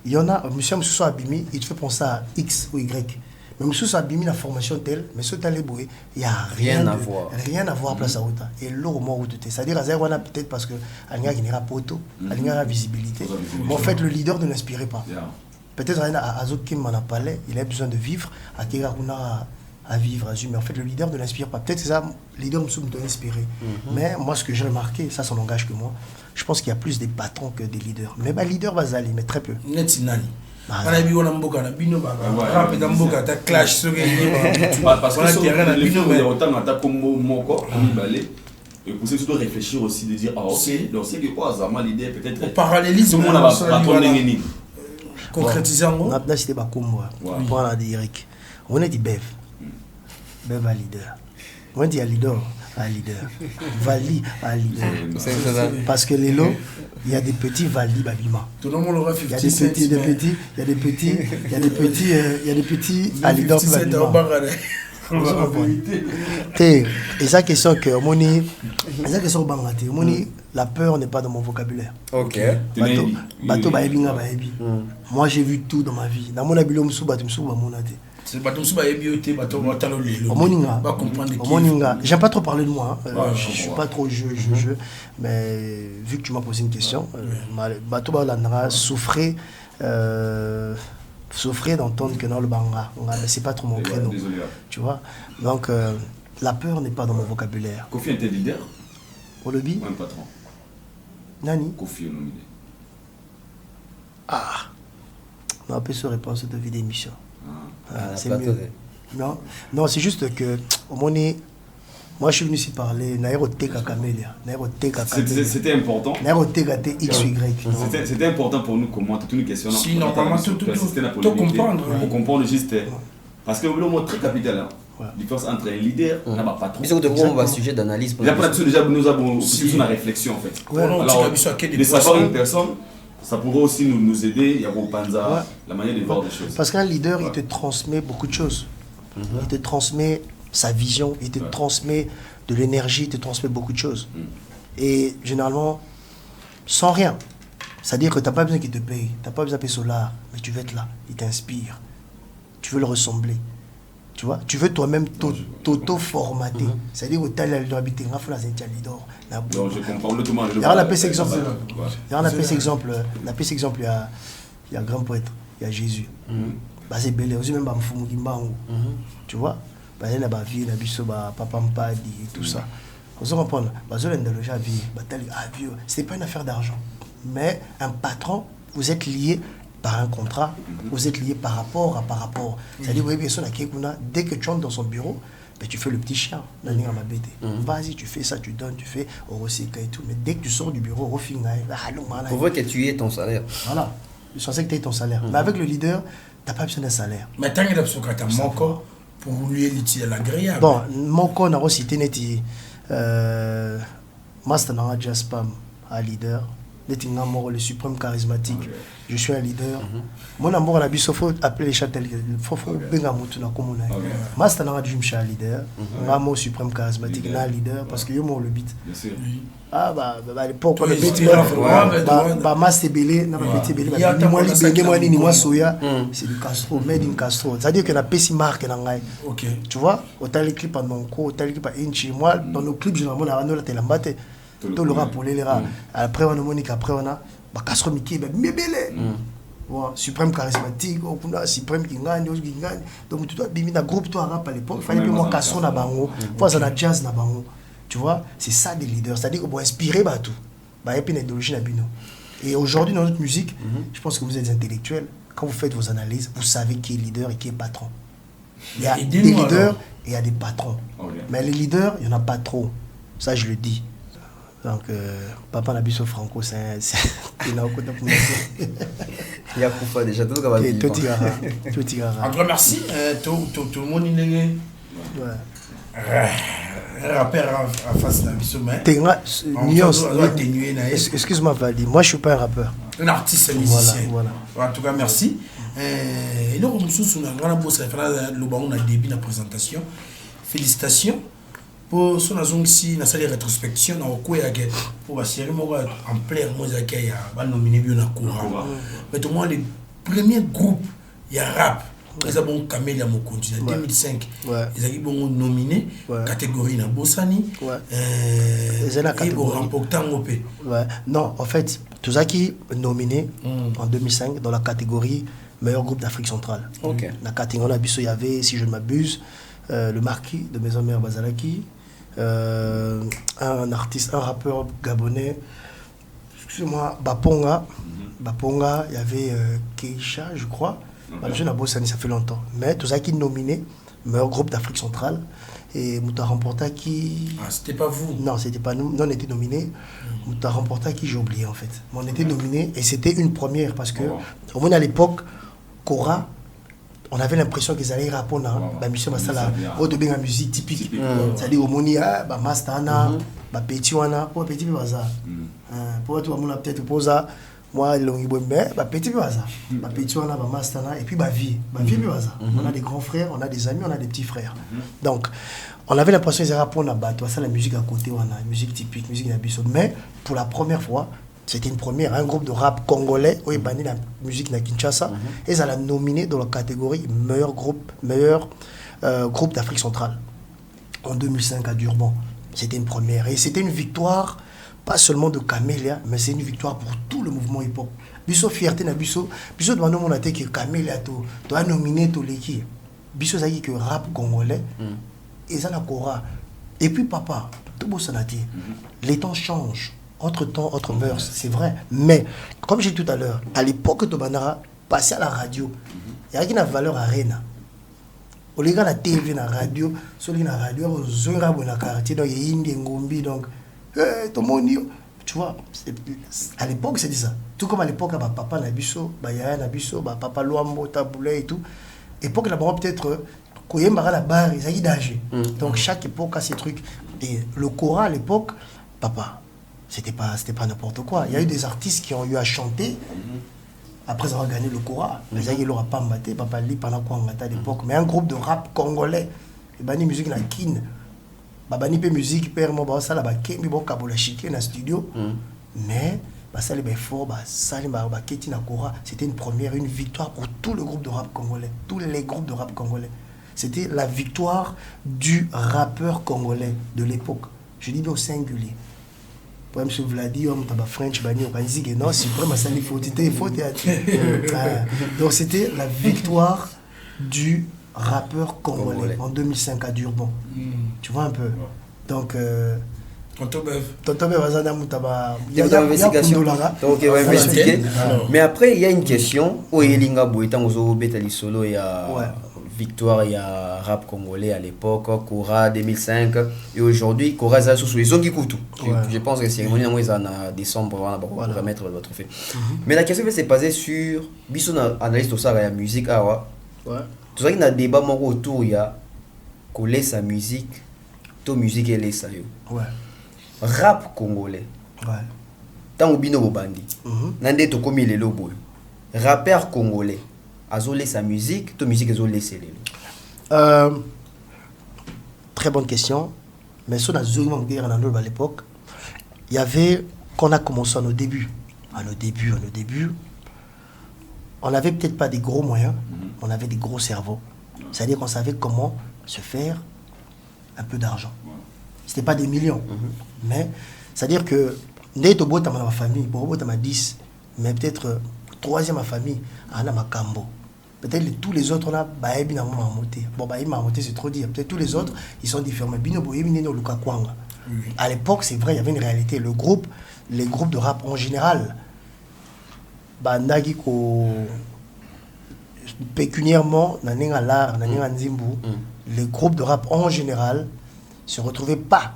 il y en a Musicien Moussoussou Abimi, il te fait penser à X ou Y. Mais Moussoussou Abimi la formation telle, mais ce talé boué, il n'y a rien à voir. Rien à voir place à Outa. Et l'eau mort où tu es. C'est-à-dire à Zéwana peut-être parce que Alina qui n'ira pas auto, Alina a visibilité. Mais en fait le leader ne l'inspirait pas. Peut-être à Azok Kim m'en a parlé, il a besoin de vivre, à Kegakuna à vivre, à mais en fait le leader ne l'inspire pas. Peut-être que ça, le leader me doit inspirer. Mais moi ce que j'ai remarqué, ça n'engage que moi, je pense qu'il y a plus des patrons que des leaders. Mais bah, leader va aller, mais très peu. Netinani. Parce que le et pour surtout réfléchir aussi, de dire, ah ok, donc c'est que quoi, Zama l'idée peut-être. Au parallélisme, on a concrétiser en gros. On a cité Bakoumwa, on a dit Eric. On a dit Bev. Bev à leader. On a dit à leader. Vali à leader. Parce que les lots, il y a des petits Vali Babima. Tout le monde aura fait. Il y a des petits à leader Babima. Et ça question que la peur n'est pas dans mon vocabulaire. Ok. Bateau baebinga baebi. Moi j'ai vu tout dans ma vie. Dans mon abilo musu bateau musu ba monate. C'est bateau musu baebi ote bateau watalo lelo. Moninga. Ba comprendre qui. J'aime pas trop parler de moi. Je suis pas trop je. Mais vu que tu m'as posé une question, bateau ba landra souffrait d'entendre que dans le banga, mais c'est pas trop mon créneau. Tu vois. Donc la peur n'est pas dans mon vocabulaire. Kofi était leader. Pour le bi. Un patron. Nani. Kofi est nominé. Ah. On a se réponse de vie d'émission. C'est mieux. Non, c'est juste que au moment moi je suis venu ici parler Nairoteka Camélia. C'était important. Nairoteka XY. C'était important pour nous comment toute une question. Si normalement tout comprendre. Pour comprendre juste parce que le mot très capital. La différence entre un leader et un patron. C'est on va sujet d'analyse. Déjà nous avons une réflexion en fait. Alors de savoir une personne, ça pourrait aussi nous aider. Il y a Panza, la manière de voir des choses. Parce qu'un leader, il te transmet beaucoup de choses. Il te transmet sa vision, il te transmet de l'énergie, il te transmet beaucoup de choses. Et généralement, sans rien. C'est-à-dire que tu n'as pas besoin qu'il te paye, tu n'as pas besoin de payer Solar, mais tu veux être là, il t'inspire. Tu veux le ressembler. Tu vois, tu veux toi-même t'auto-formater. C'est-à-dire que tu as l'habitude, tu as leader. Donc je comprends le tout le monde. Il y a un exemple, il y a un grand poète, il y a Jésus. C'est belé, aussi même tu vois, il y a la vie, la biso, papa mpadi et tout ça. Vous comprenez? C'est pas une affaire d'argent. Mais un patron, vous êtes lié par un contrat, vous êtes lié par rapport à par rapport. C'est-à-dire, dès que tu entres dans son bureau, ben, tu fais le petit chien. Vas-y, tu fais ça, tu donnes, tu fais Oroseka et tout. Mais dès que tu sors du bureau, pour voir que tu aies ton salaire. Voilà, je pensais que tu aies ton salaire. Mais avec le leader, tu n'as pas besoin d'un salaire. Mais tant qu'il y a mon corps, pour lui, il est l'agréable. Bon, mon corps n'a pas cité Neti. Master n'a pas spam à leader. Le suprême charismatique. Je suis un leader. Mon amour à la bise, il faut appeler les châtels. Il faut bien à comme on a. Master n'a pas dit que je suis un leader. Mon suprême charismatique, un leader parce que je m'en le beat. Ah bah à l'époque le beat bah Master Belé n'a pas beat Belé. Moi libéré moi ni moi soya. C'est du Castro, made in Castro. C'est-à-dire que la PC marque dans ngai. Tu vois, autant les clips en Nonko, autant les clips à Inchi. Moi dans nos clips généralement on a la télé. tout le rap pour les rap. Après on a Monique, après on a Castro Mickey, mais belé. Suprême charismatique, Suprême qui gagne. Donc tu dois biminer un groupe toi rap à l'époque, il fallait que moi Castro na bango, fois ça na jazz na bango. Tu vois, c'est ça des leaders, c'est-à-dire qu'on va inspirer tout. Et puis l'idéologie na bino. Et aujourd'hui dans notre musique, je pense que vous êtes intellectuels. Quand vous faites vos analyses, vous savez qui est leader et qui est patron. Il y a des leaders et il y a des patrons. Mais les leaders, il n'y en a pas trop. Ça, je le dis. Donc, Papa Nabiso Franco, c'est il a beaucoup d'applaudissements. Il y a Koufa déjà, tout le monde va dire. Tout tigara. Encore merci. Tout le monde est un rappeur en face de Nabiso. Excuse-moi, Valdi. Moi, je ne suis pas un rappeur. Un artiste musicien. Voilà. En tout cas, merci. Et nous, comme nous, on a un début de la présentation. Félicitations pour son azongsi na salle rétrospection na okoya ke pour la série en plein mois qui a nominé bien na courant. Mais tout le monde les premiers groupes il y a rap. Ils ont bon Camélia Mokonzi en 2005. Ils ont bon nominé catégorie na Bossani. Ils ont remporté un OP. Non, en fait, tout ça qui nominé en 2005 dans la catégorie meilleur groupe d'Afrique centrale. La catégorie il y avait, si je ne m'abuse, le Marquis de Maison Mère Bazalaki, un artiste, un rappeur gabonais, excusez-moi, Baponga, il y avait Keisha, je crois. Je n'ai pas ça fait longtemps. Mais tout ça qui est nominé, meilleur groupe d'Afrique centrale. Et Mouta remporta qui. Ah, c'était pas vous? Non, c'était pas nous. Nous, on était nominés. Mouta remporta qui, j'ai oublié en fait. Mais on était nominés et c'était une première parce que, au moins à l'époque, Cora, on avait l'impression qu'ils allaient répondre à mission Masala au début de la musique typique. C'est-à-dire au Monia, Mastana, Petit Wana, pour Petit Baza. Pour tout le monde peut-être poser moi le Petit Baza. Petit Wana, Mastana et puis Vie Baza. On a des grands frères, on a des amis, on a des petits frères. Donc on avait l'impression qu'ils allaient répondre à ça la musique à côté, on a la musique typique, musique d'Abisso. Mais pour la première fois, c'était une première, un groupe de rap congolais où il banni la musique na Kinshasa et ça l'a nominé dans la catégorie meilleur groupe d'Afrique centrale en 2005 à Durban. C'était une première et c'était une victoire pas seulement de Camélia mais c'est une victoire pour tout le mouvement hip-hop. Biso fierté na biso doit nous montrer que Camélia doit nominer tout l'équipe. Biso ça dit que rap congolais et ça la Cora et puis papa tout beau ça les temps changent. Autre temps, autre mœurs, c'est vrai. Mais, comme j'ai dit tout à l'heure, à l'époque de Banara, passer à la radio, il y a une valeur à Rena. Au lieu de la TV, la radio, sur la radio, il y a un quartier, donc il y a une ngombi, donc, tout le monde, tu vois, à l'époque, c'est ça. Tout comme à l'époque, papa Nabiso, Yaya Nabiso, papa Luambo, Taboulé et tout. Époque, là-bas, peut-être, quand il y a la barre, il y a d'âge. Donc, chaque époque a ses trucs. Et le Cora, à l'époque, papa, c'était pas n'importe quoi. Il y a eu des artistes qui ont eu à chanter après avoir gagné le Cora. Ils n'auront pas mbatté, papa Li pendant quoi à l'époque. Mais un groupe de rap congolais, et bani musique na kin, bani pe musique père moi ça là ba kemi bo kabola chiqué na studio. Mais ça les fort ça les ba keti na Cora, c'était une première, une victoire pour tout le groupe de rap congolais, tous les groupes de rap congolais. C'était la victoire du rappeur congolais de l'époque. Je dis bien au singulier. Pour M. Vladimir, on a French, non, c'est vraiment ça, il faut théâtre. Donc c'était la victoire du rappeur congolais en 2005 à Durban. Tu vois un peu. Donc, Tonton Bev, il y a une investigation. Donc, il va investiguer. Mais après, il y a une question. Où est Linga Bouetan, aux Betali Solo, il y a victoire, il y a rap congolais à l'époque, Cora 2005, et aujourd'hui, Cora Zassou, ils ont qui coûtent tout. Je pense que la cérémonie en décembre, on va remettre le trophée. Mais la question s'est basée sur, Bisson analyse tout ça, la musique, tout ça, il y a un débat autour, il y a coller sa musique, toute musique, elle est ça. Rap congolais. Tant que bino bandi. Nande to komi le lobo. Rappeur congolais. Azolé sa musique, toute musique azolé c'est très bonne question. Mais sur la zone à l'époque, il y avait qu'on a commencé à nos débuts. À nos débuts, on n'avait peut-être pas des gros moyens, on avait des gros cerveaux. C'est-à-dire qu'on savait comment se faire un peu d'argent. C'était pas des millions, mais C'est-à-dire que dès que tu as ma famille, tu as 10, mais peut-être troisième ma famille, on a ma cambo. Peut-être tous les autres, on a Baebi na Mamoté. Bon, Baebi Mamoté, c'est trop dire. Peut-être tous les autres, ils sont différents. Bino Boyebi Nino Luka Kwanga. À l'époque, c'est vrai, il y avait une réalité. Les groupes de rap en général, Bandagi ko pécuniairement, Nanenga Lar, Nanenga Nzimbu, les groupes de rap en général se retrouvaient pas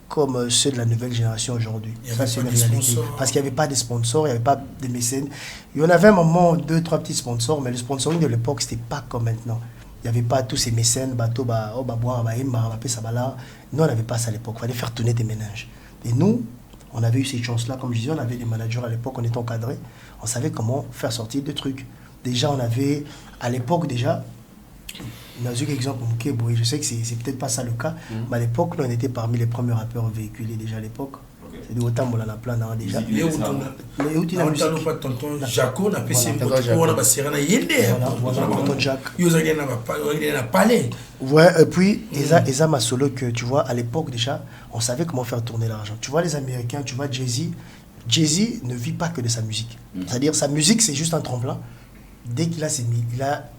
comme ceux de la nouvelle génération aujourd'hui. Ça, c'est une réalité. Parce qu'il n'y avait pas de sponsors, il n'y avait pas de mécènes. Il y en avait un moment, 2-3 petits sponsors, mais le sponsoring de l'époque, c'était pas comme maintenant. Il n'y avait pas tous ces mécènes, bateau, boire, nous, on n'avait pas ça à l'époque. Il fallait faire tourner des ménages. Et nous, on avait eu cette chance-là. Comme je disais, on avait des managers à l'époque, on était encadrés. On savait comment faire sortir des trucs. Déjà, on avait, à l'époque, déjà, on a eu l'exemple de je sais que c'est peut-être pas ça le cas, mais à l'époque, on était parmi les premiers rappeurs véhiculés déjà à l'époque. C'est de autant on en a plein déjà. Les autres pas tonton Jaco n'a pas essayé on a passé rien yende. Tonton Jack. Ils ont parlé. Ouais, et puis Eza m'a solo que tu vois à l'époque déjà, on savait comment faire tourner l'argent. Tu vois les Américains, tu vois Jay-Z ne vit pas que de sa musique. C'est-à-dire sa musique c'est juste un tremplin. Dès qu'il a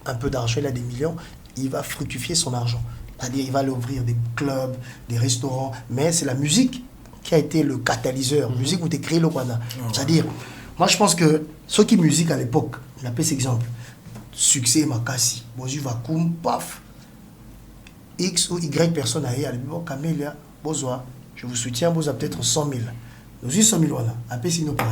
un peu d'argent, il a des millions, il va fructifier son argent. C'est-à-dire il va aller ouvrir des clubs, des restaurants, mais c'est la musique qui a été le catalyseur, musique où tu écris le Rwanda. C'est-à-dire, moi je pense que ceux qui musique à l'époque, on appelle cet exemple, succès Makassi, Bozu Vakoum, paf, X ou Y personne à l'époque, Camélia, Bozoa, je vous soutiens, Bozoa peut-être 100 000. Nous avons 100 000 voilà, après si nous prenons.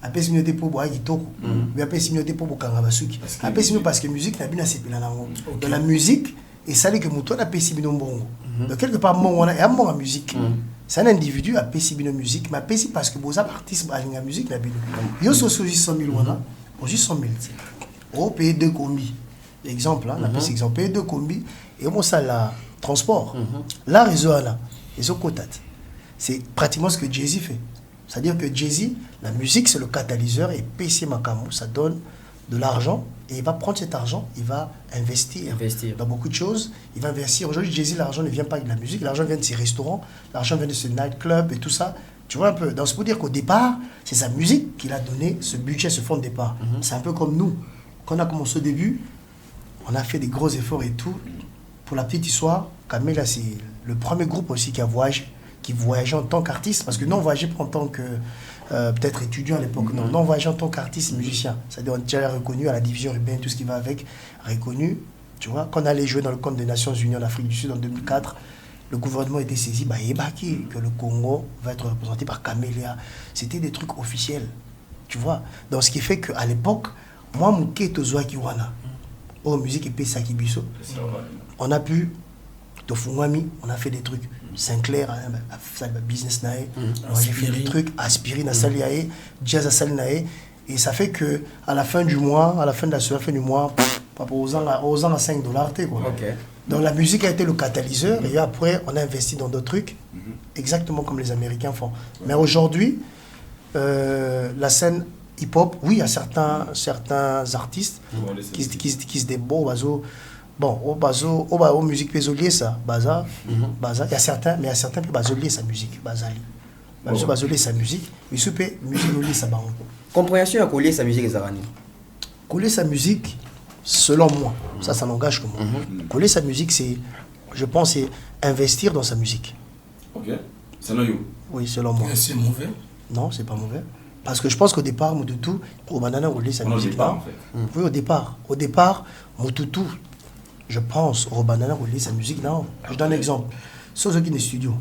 Après si nous sommes pour boire Gitoko, mais après si nous sommes pour boire Kangabasuki. Après si nous parce que la musique n'a pas été là. Dans la musique, et ça dit que nous avons fait si nous bongo. Donc quelque part, moi, on a un bon en musique. C'est un individu à payer la musique, mais payer parce que vous avez artiste à la musique. Vous avez 100 000 voilà, vous avez 100 000. Vous payez 2 combis. Exemple, on a payé exemple, payez 2 combis et on ça la transport. La réseau là, les autres côtés. C'est pratiquement ce que Jay-Z fait. C'est-à-dire que Jay-Z, la musique c'est le catalyseur et PC Makamu, ça donne de l'argent et il va prendre cet argent, il va investir dans beaucoup de choses. Il va investir. Aujourd'hui, Jay-Z, l'argent ne vient pas de la musique, l'argent vient de ses restaurants, l'argent vient de ses nightclubs et tout ça. Tu vois un peu. Donc, c'est pour dire qu'au départ, c'est sa musique qui l'a donné ce budget, ce fonds de départ. C'est un peu comme nous. Quand on a commencé au début, on a fait des gros efforts et tout. Pour la petite histoire, Camilla, c'est le premier groupe aussi qui voyageait en tant qu'artiste, parce que nous, on voyageait pas en tant que peut-être étudiant à l'époque. Non, on voyageait en tant qu'artiste musicien. C'est-à-dire on était déjà reconnu à la division urbaine, tout ce qui va avec, reconnu. Tu vois, quand on allait jouer dans le compte des Nations Unies en Afrique du Sud en 2004, le gouvernement était saisi, que le Congo va être représenté par Camélia. C'était des trucs officiels. Tu vois. Donc ce qui fait qu'à l'époque, moi, Mouké Tozoa Kiwana, oh, musique et Sakibiso, on a pu, on a fait des trucs. Sinclair, business nae, moi j'ai fait des trucs, aspirine à Saliae, jazz à Salinae, et ça fait que à la fin du mois, à la fin du mois, aux ans à $5, quoi. Okay. Donc la musique a été le catalyseur, et après on a investi dans d'autres trucs, exactement comme les Américains font. Mais aujourd'hui, la scène hip-hop, oui, il y a certains artistes qui se débrouillent. Bon, au musique pézolier ça, baza, il y a certains, mais il y a certains qui basolier sa musique, bazali. Basolier sa musique, mais ce peut musique lier sa baron. Compréhension à coller sa musique et Zarani. Coller sa musique, selon moi, ça n'engage que moi. Coller sa musique, c'est, je pense, c'est investir dans sa musique. Ok. Selon vous? Oui, selon moi. C'est mauvais? Non, c'est pas mauvais. Parce que je pense qu'au départ, Moutoutou, au banana coller sa musique là. En fait. Oui, au départ, Moutoutou. Je pense, au banana rouler sa musique, non. Je donne un exemple. Sur ceux qui sont studio,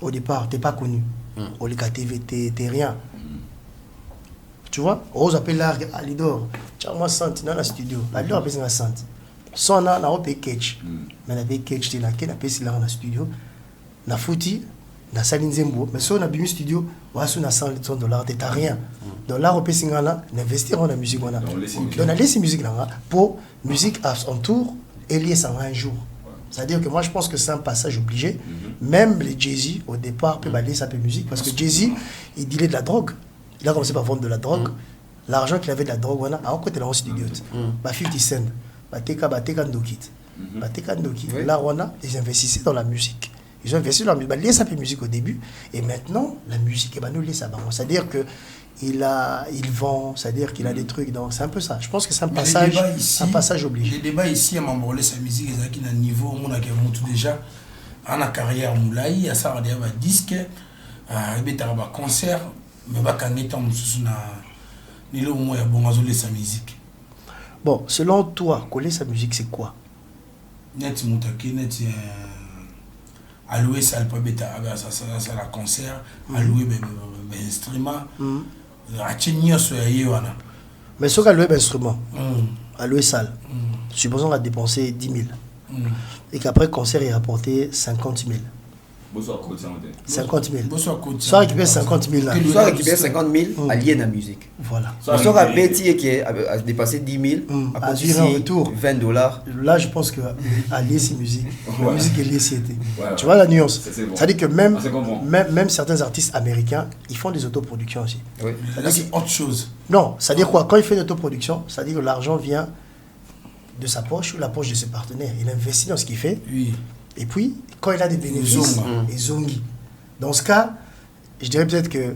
au départ, tu n'es pas connu. Au LKTV, tu n'es rien. Tu vois, on appelle l'art à l'idor. Tu as moi senti dans le studio. L'idor appelle ça senti. Son a un peu catch. Mais on a catch, tu as dans le studio. Na fouti, na saline zembo. Mais si on a bien studio, on a $100, tu n'as rien. Donc là, on peut investir dans la musique. Donc on a laissé musique là pour musique à son tour. Et lié ça un jour. C'est-à-dire que moi je pense que c'est un passage obligé. Même les Jay-Z au départ peuvent aller sa musique parce que Jay-Z il dealait de la drogue. Il a commencé par vendre de la drogue. L'argent qu'il avait de la drogue, voilà, à côté de la studio. 50 Cent, Teka Ndokit. Là, ils investissaient dans la musique. Ils ont investi dans la musique. Ils ont fait musique au début. Et maintenant, la musique, nous laisse ça. C'est-à-dire que il vend, c'est-à-dire qu'il a des trucs. Donc, c'est un peu ça. Je pense que c'est un passage obligé. Les débats ici, à m'embrôler sa musique, ils ont un niveau, on a tout déjà. En a carrière, Moulaï, à ça, on a un disque, à un concert, mais pas qu'en étant, il y a bon sa musique. Bon, selon toi, coller sa musique, c'est quoi? Net moutaki, net alloué ça le bêta ça la concert, alloué ben instrument, à tenir sur wana. Mais ce qu'alloué instrument, alloué salle. Supposons qu'on a dépensé 10 000 et qu'après concert il a rapporté 50 000. 50 000. Soit récupérer 50 000 là. Soit récupérer 50 000 alliés à la musique. Voilà. Soit à Betty qui a dépassé 10 000, à dire en retour $20. Là, je pense que allier c'est musique. La musique est liée, c'était. Tu vois la nuance. Ça dit que même certains artistes américains, ils font des autoproductions aussi. Oui. Là, c'est autre chose. Non, ça dit quoi? Quand il fait une autoproduction, ça dit que l'argent vient de sa poche ou la poche de ses partenaires. Il investit dans ce qu'il fait. Oui. Et puis, quand il a des bénéfices, il zongi. Dans ce cas, je dirais peut-être que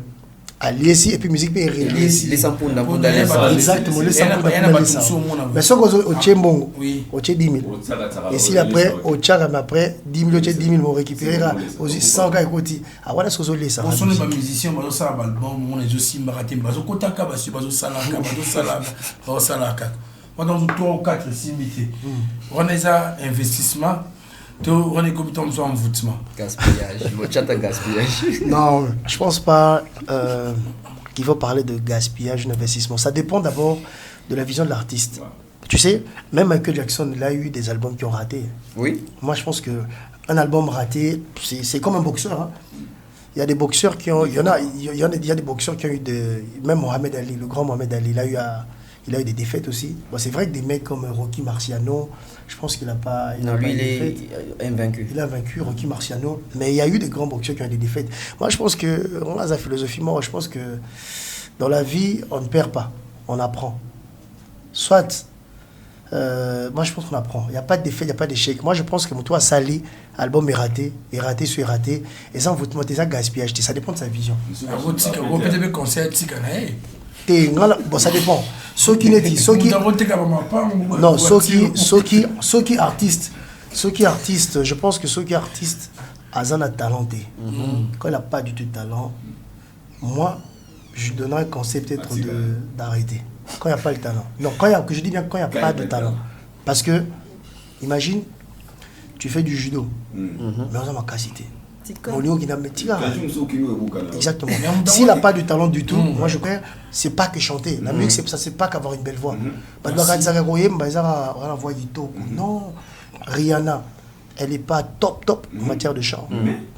Aliesi et puis musique peut les samples d'abord exactement, les samples d'abord. Mais si on a au Tchembongo, au Tché 10 000. Et si après, au Tchagam après, 10 000, au Tché 10 000, on récupérera aussi 100 gars écoutés. Ah voilà ce que les ça. On sonne les musiciens, on a un album, on est aussi marathé, on a Kotaka, on a Salaka, on a Salaka. Pendant 3 ou 4 similités. On a un investissement. On est comme Tom en voûtement. Gaspillage, le chat à gaspillage. Non, je pense pas qu'il faut parler de gaspillage, d'investissement. Ça dépend d'abord de la vision de l'artiste. Ouais. Tu sais, même Michael Jackson, il a eu des albums qui ont raté. Oui. Moi, je pense qu'un album raté, c'est comme un boxeur. Hein. Il y a des boxeurs qui ont... Il y a des boxeurs qui ont eu des... Même Mohamed Ali, le grand Mohamed Ali, il a eu des défaites aussi. Bon, c'est vrai que des mecs comme Rocky Marciano, je pense qu'il n'a pas... Non, lui, il est invaincu. Il a vaincu Rocky Marciano. Mais il y a eu des grands boxeurs qui ont eu des défaites. Moi, je pense que... On a sa philosophie. Moi, je pense que dans la vie, on ne perd pas. On apprend. Soit... moi, je pense qu'on apprend. Il n'y a pas de défaite, il n'y a pas d'échec. Moi, je pense que toi, Sali, album est raté, sur raté. Et ça, vous te montez ça gaspillage. Ça dépend de sa vision. Bon, ça dépend. Ceux qui artistes, je pense que ceux qui artistes, Azan a talenté. Quand il n'a pas du tout de talent, moi, je donnerais un conseil peut-être d'arrêter. Quand il n'y a pas le talent. Non, je dis bien quand il n'y a pas de talent. Parce que, imagine, tu fais du judo, mais on a ma capacité. Exactement. S'il n'a pas de talent du tout, moi je crois, c'est pas que chanter. La musique, c'est pas qu'avoir une belle voix. Non, Rihanna, elle n'est pas top en matière de chant.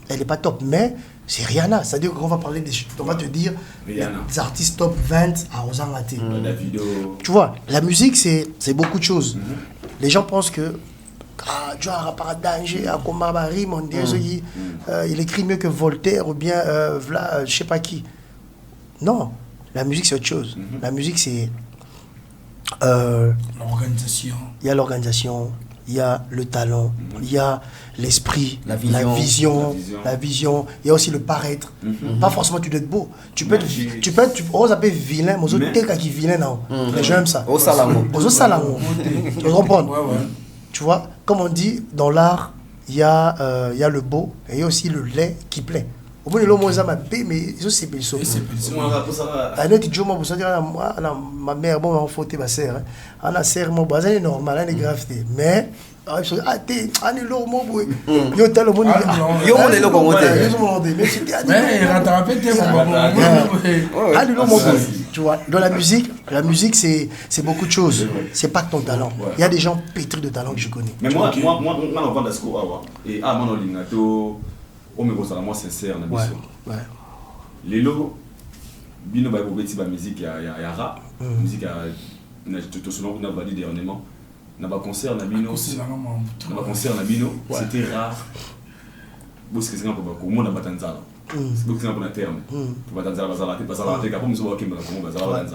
Elle n'est pas top, mais c'est Rihanna. C'est-à-dire qu'on va parler on va te dire des artistes top 20 à Ozangate. Tu vois, la musique, c'est beaucoup de choses. Les gens pensent que tu as un danger à combat rime, il écrit mieux que Voltaire ou bien je sais pas qui. Non, la musique c'est autre chose. La musique c'est l'organisation. Il y a l'organisation, il y a le talent, il y a l'esprit, la vision. Il y a aussi le paraître. Pas forcément tu dois être beau. Tu peux être on s'appelle vilain, mais autres qui vilain non. Les gens aiment ça. Au salamo. Tu comprends? Tu vois, comme on dit, dans l'art, il y a le beau et il y a aussi le laid qui plaît. Au bout de l'homme, on a mais ils ont ces belles choses. Ma mère, bon, on faut ma sœur. On a sœur, mon bazar est normal, on est graveté. Mais, tu vois, dans la musique c'est beaucoup de choses. C'est pas que ton talent. Il y a des gens pétris de talent que je connais. Mais moi, on va dans et à mon ordinateur, on me pose à moi sincère dans la mission. Les lots, bino ba bobeti ba musique ya rap, musique ya tout selon on a validé dernièrement. Dans le concert, c'était rare. Parce que c'est un peu beaucoup. Moi, on a Batanzala. C'est beaucoup de terme. Batanzala, Bazala, comme nous avons dit, Bazala.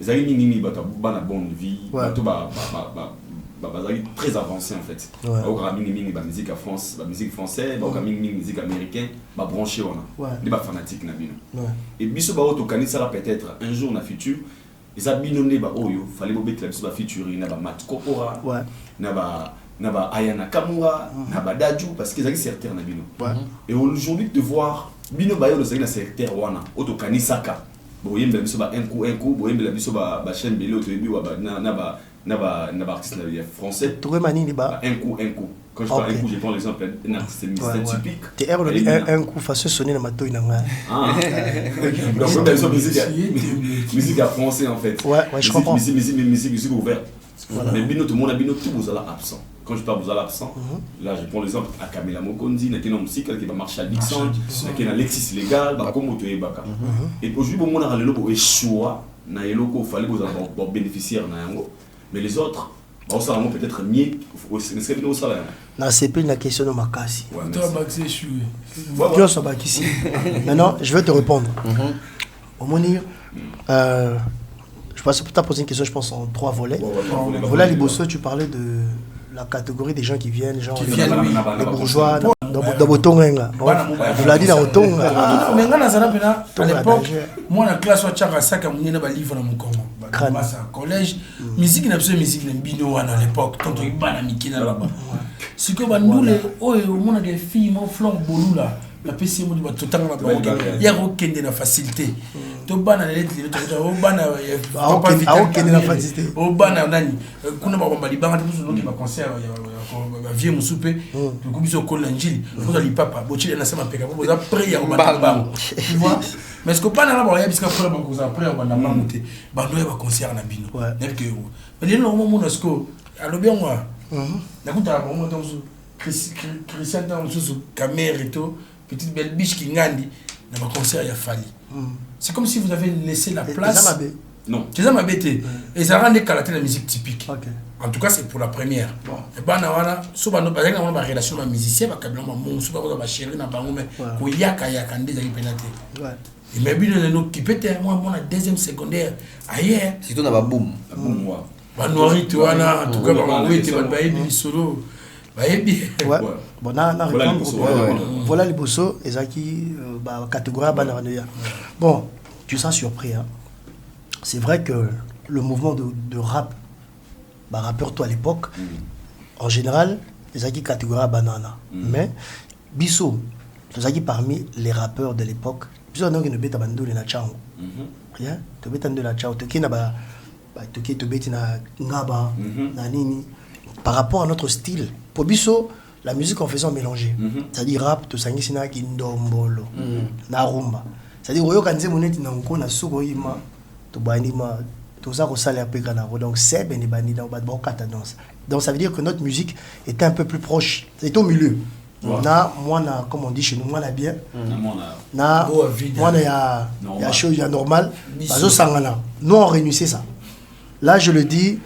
Les amis, ils ont une bonne vie. très avancé en fait. La musique française, la musique américaine, branché les fanatiques et biso peut-être un jour dans le futur ils abinonné fallait mettre la featuring na Mat Kokora na Ayana Kamura na Daju parce qu'ils ont certains na bino et aujourd'hui de voir bino bayo le na secteur wana otokanisaka boyembe biso ba un coup boyembe biso ba chaîne belé otoyebi wa na artiste français un coup quand je parle un coup je prends l'exemple d'un artiste typique t'es un coup façon sonner na matoy na nga donc musique français en fait je comprends musique ouverte mais bino tout le monde a bino tout vous allez absent quand je parle vous allez absent là je prends l'exemple à Camila Mokondi na kena musique qui va marcher à Dixon na kena Alexis Légal ba comme toyebaka et aujourd'hui bon on a le lobo choix na eloko fallait vous avoir bénéficiaire na yango mais les autres ça va peut-être mieux c'est que nous ça là na CP la question de Makasi toi baxé choué toi ça va ici maintenant je vais te répondre au monir je pense que tu as posé une question je pense en 3 volets voilà Liboso tu parlais de la catégorie des gens qui viennent genre les bourgeois dans Botonga on l'a dit dans Botonga mais ngana zana pena à l'époque moi la classe wa chaka saka munye na ba livre na mukongo ba ça collège musique na musique na bino wana à l'époque tonto ibana mikina là-bas si que bandule oyo mona des filles mon flanc bolula la PC mo di ba totanga na ba ya ko kende na facilité to bana na lettre to bana pas kende na facilité o bana nani kuna ba bamba libanga to so ba concert ya vieux musupe to kubiso ko lanjili ko za lipapa bochile na sema peka bo za prier o bana tu vois mais ce que pas na ba ya biska pour ba ko za prier ba na mamuté ba no ba concert na bino n'est que mais les no mo na sko alobi moi na kuta ba mo to Christian dans sous caméra et tout petite belle biche qui ngandi dans ma concert il a fallu c'est comme si vous avez laissé la place non c'est ça ma bête et ça rend la musique typique en tout cas c'est pour la première et ben voilà souvent nous par exemple ma relation avec musicien ba kabila mon souvent ba chérie na bango mais ko yaka ndeza penate et mais bien nous qui peut être moi mon deuxième secondaire ailleurs surtout na ba boom ba noiri tu wana en tout cas ba wete ba baby solo bon voilà les bossos et qui catégorie bon tu seras surpris hein. C'est vrai que le mouvement de rap rappeur toi à l'époque en général les qui catégorie banana mais Bisso les qui parmi les rappeurs de l'époque Bisso donc ne beta bandole na chango rien to beta de la chao to kina ba to ki to beta na ngaba na nini par rapport à notre style pour Bisso la musique en faisant mélanger c'est-à-dire rap to sangi sina ki ndombolo na rumba c'est-à-dire oyo kanze moneti na ngona soko yima to banima to ça ko sala pe kana donc c'est ben bani dans ba kata danse donc ça veut dire que notre musique était un peu plus proche c'est au milieu na moi na comme on dit chez nous moi na bien na moi na ya chose ya normal bazo sangana nous on réunissait ça. Là je le dis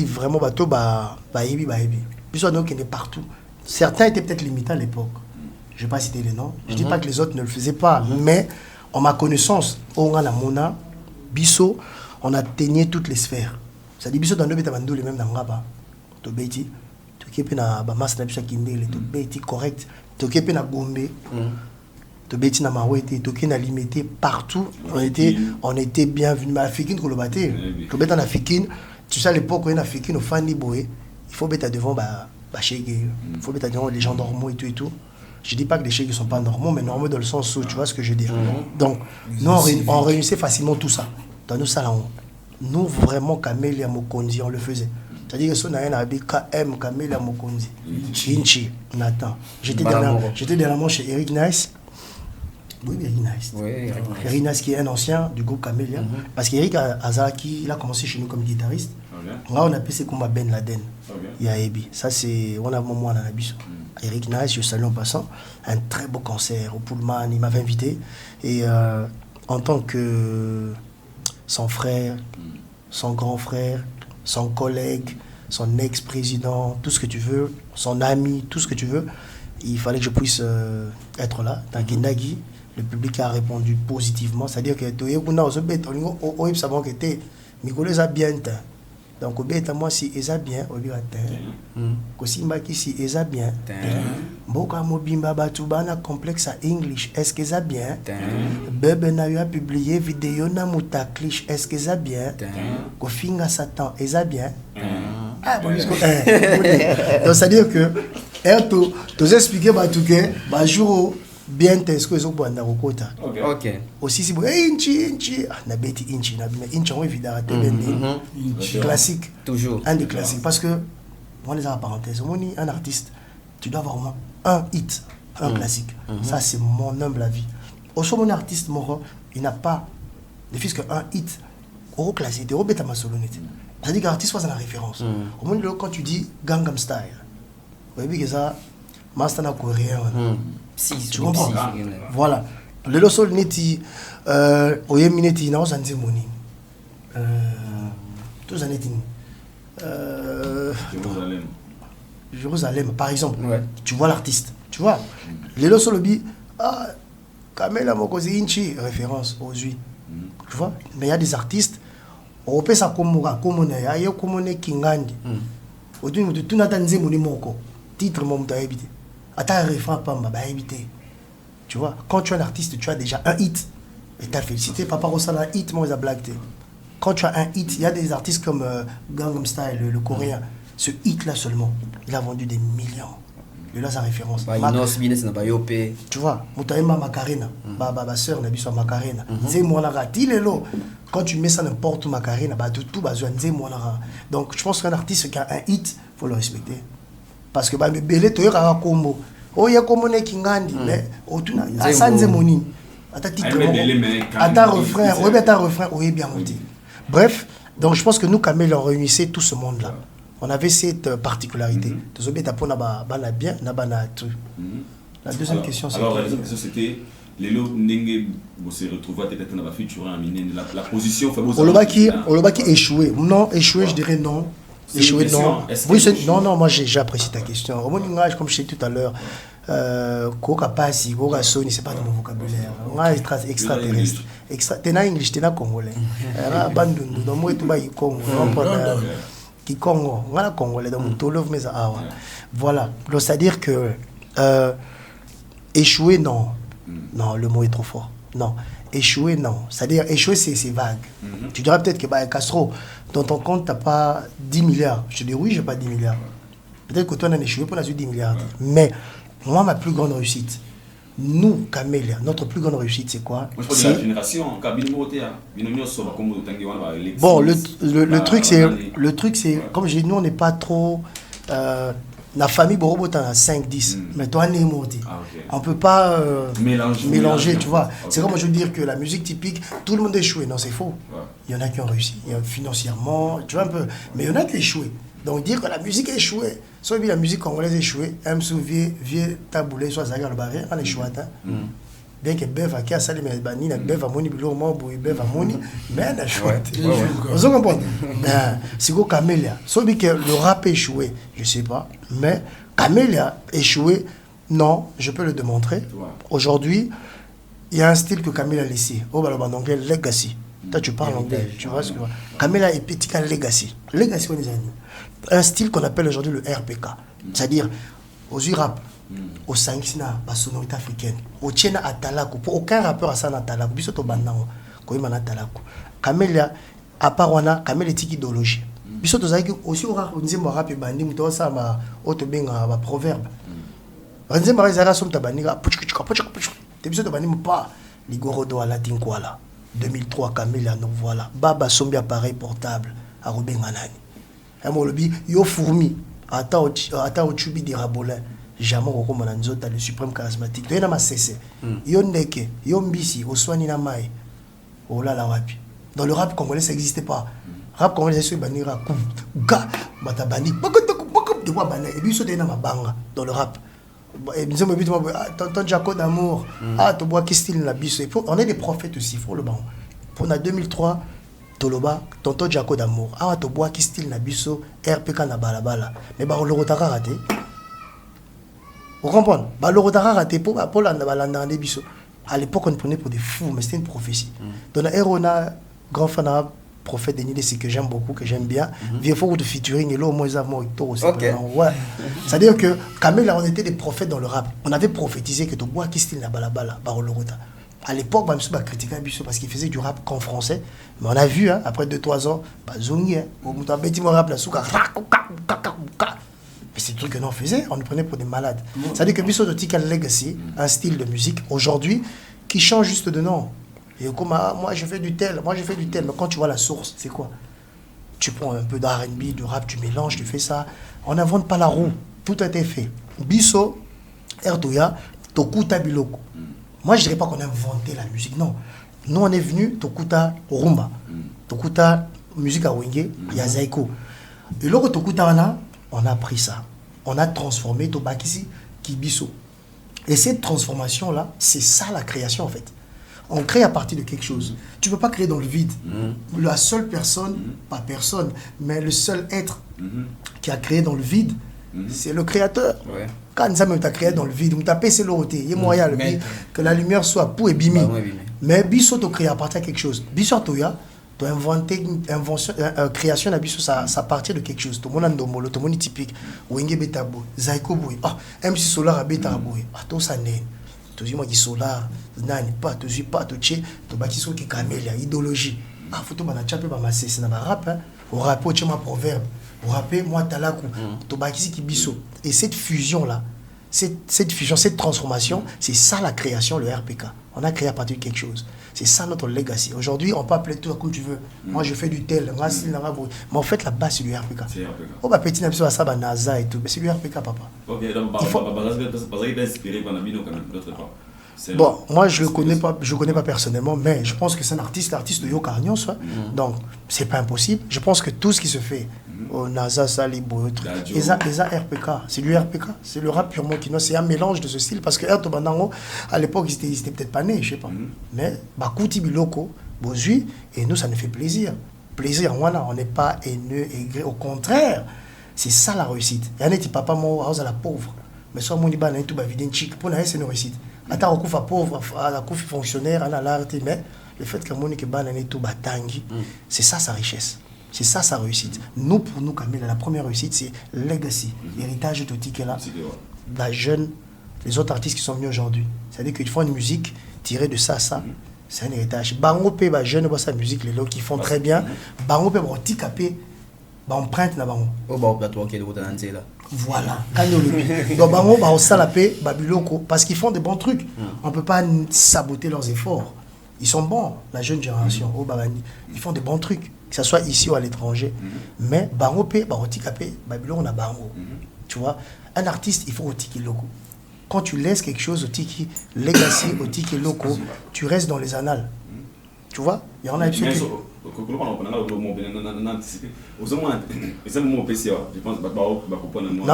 vraiment bateau ba yebi puisque donc il est partout. Certains étaient peut-être limités à l'époque. Je vais pas citer les noms. Je dis pas que les autres ne le faisaient pas, mais en ma connaissance, on a la Mona, Bisso, on atteignait toutes les sphères. Ça dit Bisso dans le bétabando les mêmes dans Ngaba. To beti, to kepe na ba mas na biso kindele, to beti correct, to kepe na Gombe. To beti na Mawete, to kepe na limité partout. On était bienvenus. Mais Africaine ko le baté. To beta na Fikine, tu sais à l'époque on a Fikine au Fanny Boé. Il faut mettre devant il faut mettre devant les gens normaux et tout. Je dis pas que les chèques ne sont pas normaux, mais normaux dans le sens où tu vois ce que je veux dire. Donc, nous on réunissait facilement tout ça. Dans nos salons, nous vraiment Camélia Mokondi, on le faisait. C'est-à-dire que si on a un habit KM Camélia Mokondi, Inchi, Nathan. J'étais dernièrement chez Eric Nice. Oui, Eric Nice. Eric Nice qui est un ancien du groupe Camélia. Parce qu'Eric Azaki, il a commencé chez nous comme guitariste. Là, on a appelé ça comme Ben Laden. Il y a Ebi. Ça, c'est. On a un moment dans la bus. Eric Nice, je salue en passant. Un très beau concert au Pullman. Il m'avait invité. Et en tant que son frère, son grand frère, son collègue, son ex-président, tout ce que tu veux, son ami, tout ce que tu veux, il fallait que je puisse être là. Dans Kindagi, le public a répondu positivement. C'est-à-dire que tu es bien. Donc, obéta moi si eza bien, obéta Kosimba qui si eza bien. Mboka mobimba batubana complexe à English. Est-ce que ça bien? Bebe na eu publié vidéo na mutaklish. Est-ce que ça bien? Kofinga Satan. Est ça bien? Ah bon, donc c'est à dire que tu expliquer bah tout que bah jour bien t'es que ils ont bon na rokota. Ok. Aussi si bon inchi na beti inchi na inchi on évidemment classique Toujours un des classiques parce que on les a en parenthèse on est un artiste tu dois avoir au moins un hit un classique ça c'est mon humble avis au sommet mon artiste moro il n'a pas ne fût-ce qu'un hit au classique au bêta ma solo net c'est-à-dire qu'un artiste soit la référence au moins quand tu dis Gangnam Style vous voyez que ça master na coréen tu comprends voilà le loso neti oyemi neti na osanze moni tous années Jérusalem par exemple tu vois l'artiste tu vois les loso lobi ah Kamela Mokozi Inchi référence aux yeux tu vois mais il y a des artistes on peut ça comme ya yo comme kingandi oduni mutu tunata nze moni moko titre mon mutu habité ata refrain pamba ba habité tu vois quand tu es un artiste tu as déjà un hit et t'as félicité papa Rosala hit moi ils blague quand tu as un hit il y a des artistes comme Gangnam Style le coréen ce hit là seulement il a vendu des millions et là sa référence tu vois Moutaïma Macarena ba sœur na biso Macarena c'est moi la ratilelo quand tu mets ça n'importe où Macarena ba tout bazwa nze moi la donc je pense qu'un artiste qui a un hit faut le respecter parce que ba belé to yaka kombo oh ya kombo ne kingandi mais otuna asanze monini ata titre ata refrain oui ata refrain oui bien monté bref donc je pense que nous Kamel on réunissait tout ce monde là on avait cette particularité la deuxième question c'était alors la deuxième question c'était les lots n'engé vous se retrouver peut-être dans la future la position Olobaki échoué non échoué je dirais non échoué non oui non moi j'ai apprécié ta question au moins comme je disais tout à l'heure Koka Pasi Koka Sony c'est pas dans mon vocabulaire moi extraterrestre t'es English t'es congolais bandundu dans moi tout bas Congo Congo, voilà Congolais donc tout le monde voilà donc c'est à dire que échouer non le mot est trop fort non échouer non c'est à dire échouer c'est vague tu dirais peut-être que Castro dans ton compte t'as pas 10 milliards je te dis oui j'ai pas 10 milliards peut-être que toi on a échoué pour la suite 10 milliards mais moi ma plus grande réussite nous, Camélia, notre plus grande réussite, c'est quoi? C'est la génération. Bon, le truc, c'est, comme j'ai dit, nous, on n'est pas trop. La famille Borobo, t'en as 5-10. Mais toi, on est monté. On ne peut pas mélanger, tu vois. C'est comme je veux dire que la musique typique, tout le monde est échoué. Non, c'est faux. Il y en a qui ont réussi. Financièrement, tu vois un peu. Mais il y en a qui ont échoué. Donc dire que la musique est échouée, soit la musique congolaise est échouée, elle me souvient, vieux taboulé, soit Zaga le barré, elle est échouée. Bien que Bev a qui a salé, mais Bani, Bev a moni, Bilo, Bev a moni, mais elle est échouée. Vous comprenez? C'est quoi Camélia? Soit que le rap est échoué, je ne sais pas, mais Camélia échoué, non, je peux le démontrer. Aujourd'hui, il y a un style que Camélia a laissé. Oh, bah, donc, legacy. Toi, tu parles anglais, tu vois ce que Camélia est petit qu'un legacy. Legacy, on est un style qu'on appelle aujourd'hui le RPK. C'est-à-dire, aux rap, au Sanksina, la sonorité africaine, au Tchena Atalaku, pour aucun rappeur à ça Atalaku, bisoto bandao, Koima Atalaku. Camélia, à part Wana, Camélia est idéologie. Bisoto Zaki, aussi au rap, on dit moi rap et bandi, mais ça ma autre benga, ma proverbe. On dit moi Zara som tabaniga, puchkuchka, t'es bisoto bandi, mais pas Ligorodo à la Tinkwala. 2003, Camélia, donc voilà. Baba Sombi appareil portable, à Robin Manani. Yo fourmi, ata au chubi di rabolin, jamais au romananzota le suprême charismatique. Yo na ma cessé. Yo ndeke, yo mbisi, au soigni na mai. Oh là là, wapi. Dans le rap congolais, ça n'existait pas. Rap congolais, c'est banira, ga, bata bani, bakop de bois bané. Et puis, ça, ma banga dans le rap. Et nous avons dit, tonton Jaco d'amour, tu bois qui style la bise. On est des prophètes aussi, il faut le bon. Pour la 2003, Toloba, tonton Jaco d'amour. Tu bois qui style na biso, RPK na balabala. Mais on le retard raté. Vous comprenez? Le retard raté pour la balanda biso. À l'époque, on prenait pour des fous, mais c'était une prophétie. Dans la Erona, grand fan arabe, Prophète Denis, c'est que j'aime beaucoup, que j'aime bien. Il faut de featuring et là au moins ils ont aussi. Ouais. C'est-à-dire que Kamel, on était des prophètes dans le rap. On avait prophétisé que tu bois qui style na balabala, Barolorota. À l'époque, on a critiqué Bisso parce qu'il faisait du rap qu'en français. Mais on a vu, hein, après 2-3 ans, Zongi, mais c'est le truc que nous on faisait, on nous prenait pour des malades. C'est-à-dire que Bisso de Tika Legacy, un style de musique, aujourd'hui, qui change juste de nom. Et comme moi je fais du tel, mais quand tu vois la source, c'est quoi? Tu prends un peu d'R&B, du rap, tu mélanges, tu fais ça. On n'invente pas la roue, tout a été fait. Bisso, Ertoya, Tokuta Biloko. Moi je dirais pas qu'on a inventé la musique, non. Nous on est venu Tokuta Rumba, Tokuta musique à Wenge, Yazaiko. Et là Tokuta on a pris ça, on a transformé Tobakisi Kibiso. Et cette transformation là, c'est ça la création en fait. On crée à partir de quelque chose. Tu ne peux pas créer dans le vide. La seule personne, pas personne, mais le seul être qui a créé dans le vide, c'est le créateur. Ouais. Quand nous avons créé dans le vide, nous avons c'est l'auté. Il y a moyen que la lumière soit pour et bimi. Mais Bisso tu crée à partir de quelque chose. Bisso tu as inventé une création de Bisso, ça partir de quelque chose. Tout le monde ndomolo, tout le monde typique. Wenge betabo, Zaiko boy. Ah, MC Solar a betabo. Ah, tout ça n'est. Tu moi qui solar, nani pas, tu suis pas, tu sais, tu bâtis sur qui camélia, idéologie. Ah, faut tout bana chapé ba massé, c'est na ba rap, hein. Au rap, tu ma proverbe. Au rap, moi talaku, tu bâtis qui biso. Et cette fusion là, cette fusion, cette transformation, c'est ça la création, le RPK. On a créé à partir de quelque chose. C'est ça notre legacy. Aujourd'hui, on peut appeler tout comme tu veux. Moi, je fais du tel, mais en fait, la base, c'est du RPK. C'est RPK. Oh, bah, petit, ça va NASA et tout. Mais c'est du RPK, papa. Ok, donc, il est inspiré par Nabino quand même, d'autre part. Bon, moi, je ne connais pas personnellement, mais je pense que c'est un artiste de Yo Carnion, donc, c'est pas impossible. Je pense que tout ce qui se fait, au NASA, Salibo, les RPK, c'est du RPK. C'est le rap purement quinois. C'est un mélange de ce style. Parce que Erto Bandango, à l'époque, ils étaient peut-être pas nés, je sais pas. Mais, Bakouti Biloko, Bozui, et nous, ça nous fait plaisir. Plaisir, voilà, on n'est pas haineux, aigri. Au contraire, c'est ça la réussite. Il y en a qui papa, moi, à la pauvre. Mais soit mon iba, tout va vider une chic. Pour c'est une réussite. Attends, au coup, pauvre, à la coup, fonctionnaire, à la mais le fait que mon iba, tout va tangi, c'est ça sa richesse. C'est ça sa réussite. Nous, pour nous, Camille, la première réussite, c'est legacy, l'héritage de Tikela, la jeune, les autres artistes qui sont venus aujourd'hui. C'est-à-dire qu'ils font une musique tirée de ça, ça. C'est un héritage. Bango pe ba jeune ba sa musique les lots qui font très bien. Bango pe ba tikapé ba empreinte na bango. Oh ba plateau qui est de là. Voilà. Donc bango ba salapé ba biloko parce qu'ils font des bons trucs. On peut pas saboter leurs efforts. Ils sont bons, la jeune génération. Oh ba ils font des bons trucs. Que ce soit ici ou à l'étranger. Mais bango pe ba tikapé ba biloko na bango. Tu vois, un artiste il faut otiki loco. Quand tu laisses quelque chose au tiki legacy, au tiki loco, tu restes dans les annales. Tu vois, il y en a qui... Non,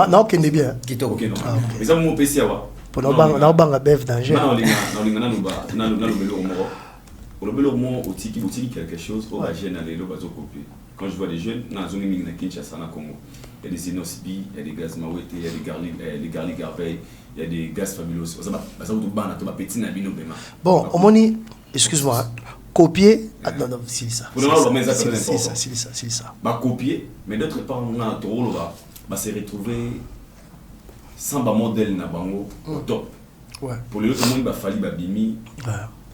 non, qui est bien. Pour nous, on a bête danger. Quand je vois des jeunes, dans la zone de Kinshasa, au Congo, il y a des Inosbi, il y a des gaz Mawete, il y a des Garlic Garpey, il y a des gaz fabuleux. Bon, Omoni, excuse-moi, copier. Non, non, c'est ça. C'est ça. Copier, mais d'autre part, on a un rôle là, c'est retrouver sans modèle au top. Pour les autres, il va falloir Bimi.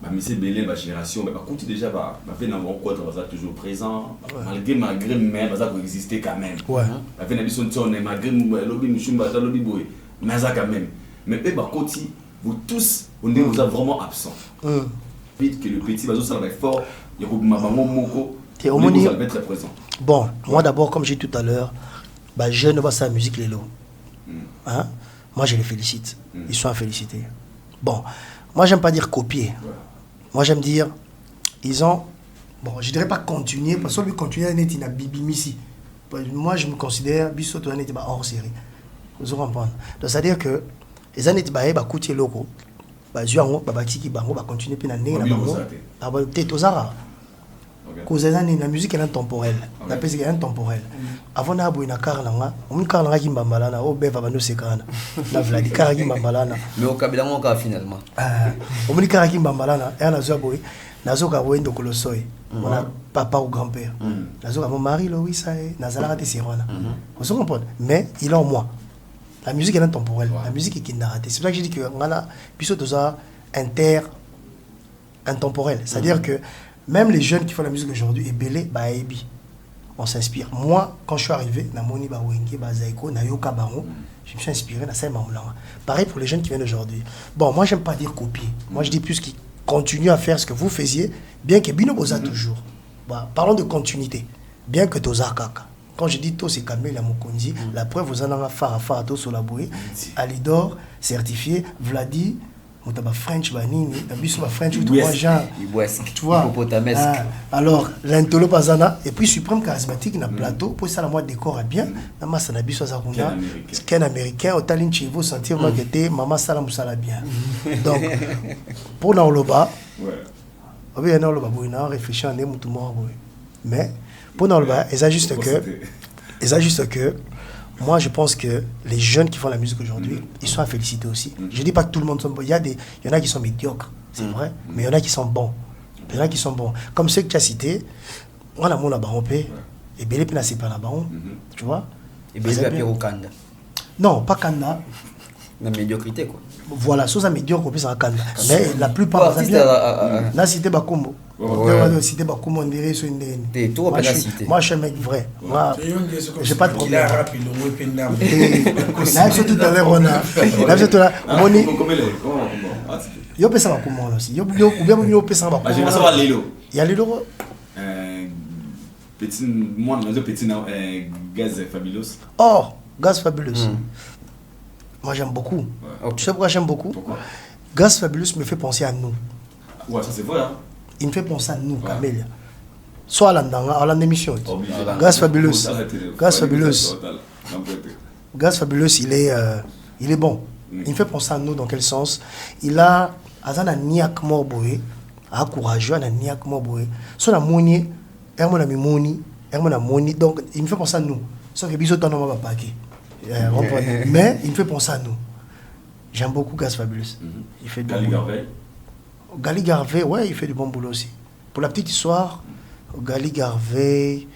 Mais c'est belle la génération, mais continue déjà va faire n'avoir quoi toujours présent malgré mais ça peut exister quand même. Ouais. Va faire n'habiter son tourne malgré lobby nous chumba lobby boy mais ça quand même. Mais bah continue vous tous on est vous êtes vraiment absent. Vite que le petit bazo ça va être fort, il y a ma maman moko et au moins va être très présent. Bon, moi d'abord comme j'ai dit tout à l'heure, bah je ne vois sa musique les lots. Hein? Moi je les félicite. Ils sont à féliciter. Bon, moi j'aime pas dire copier. Moi j'aime dire, ils ont, bon je dirais pas continuer, parce que lui continuer à être une bibimisi. Moi je me considère, biso to est hors série. Vous comprenez? Donc c'est à dire que les années bah coûter locaux, bah zuango bah tiki bango bah continuer puis na nena bango, bah tete ozara. Cause la musique est intemporelle. La musique est intemporelle. Avant na boy na karlanga, on karlanga ki mbambalana, o beva bano sekana. La vladi karagi mbambalana. Mais au Kabila on ka finalement. On me dit karagi mbambalana, et na zo boy, na zo ka wendo kolosoy. On a papa ou grand-père. Na zo ka mon mari lo oui ça est, na zala te sirona. On se comprend. Mais il est en moi. La musique est intemporelle. La musique est kindarate. C'est pour ça que je dis que ngana biso toza intemporel. C'est-à-dire que même les jeunes qui font la musique aujourd'hui, et belé, bah ebi, on s'inspire. Moi, quand je suis arrivé, na moni ba wenge, ba zaiko, na yoka bango, je me suis inspiré na ça mamoulanga. Pareil pour les jeunes qui viennent aujourd'hui. Bon, moi j'aime pas dire copier. Moi je dis plus qu'ils continuent à faire ce que vous faisiez, bien que bino boza toujours. Bah, parlons de continuité. Bien que toza kaka. Quand je dis to c'est Kamel la Mokonzi, la preuve vous en avez fara to sur la bouée, Alidor certifié, Vladi Mutaba French banini, Abisso French ou trois gens. Tu vois. Alors l'intolo pasana et puis suprême charismatique na plateau pour ça la moi décor bien, na massa na biso za kuna, ken américain au talent chez vous sentir marketé, maman sala musala bien. Donc pour na oloba, ouais. Na oloba boy na réfléchir en mutu mo boy. Mais pour nous, ils ajustent que, moi je pense que les jeunes qui font la musique aujourd'hui, ils sont à féliciter aussi. Je ne dis pas que tout le monde sont bons. Il y en a qui sont médiocres, c'est vrai, mais il y en a qui sont bons. Il y en a qui sont bons. Comme ceux que tu as cités, on a mon abarompé, et Bélé Pina c'est pas là-bas, tu vois. Et Bélé Pina Kanda. Non, pas Kanda. La médiocrité quoi. Voilà, chose à médiocre on peut s'en Kanda. Mais la plupart des là cité Bakumbo. Cité Bakumbo on dirait sur une moi je suis un mec vrai. Moi j'ai pas de problème. Là surtout tout à l'heure on a là surtout là moni yo pesa Bakumbo aussi. Yo bien pesa Bakumbo. Il y a Lelo. Petit moi on a petit Gaz Fabulous. Oh, Gaz Fabulous. Moi j'aime beaucoup. Tu sais pourquoi j'aime beaucoup? Gaz Fabulous me fait penser à nous. Ouais, ça c'est vrai. Hein? Il me fait penser à nous, Camélia. Soit à l'émission. Gaz Fabulous. Gaz Fabulous. Gaz Fabulous, il est bon. Il me fait penser à nous dans quel sens? Il a un niak morboé, un courageux, un niak morboé. Soit la moni, hermona mimoni, hermona moni. Donc il me fait penser à nous. Sauf que bisous ton nom va pas paquer. Mais il me fait penser à nous. J'aime beaucoup Gaz Fabulous. Il fait du bon boulot. Gali Garvey, ouais, il fait du bon boulot aussi. Pour la petite histoire, Gali Garvey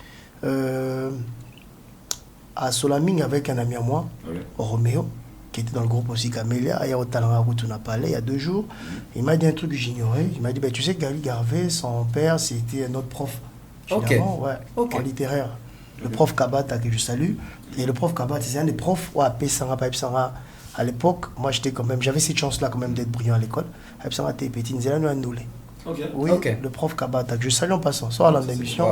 à Solaming avec un ami à moi, Roméo, qui était dans le groupe aussi Camélia, il y a au Talanga où on a parlé il y a 2 jours. Il m'a dit un truc que j'ignorais. Il m'a dit, tu sais, Gali Garvey, son père, c'était un autre prof. Finalement, en littéraire. Le prof Kabata que je salue. Et le prof Kabata, c'est un des profs, à l'époque, moi j'avais cette chance-là quand même d'être brillant à l'école. Oui, le prof Kabata, que je salue en passant, soit à l'émission,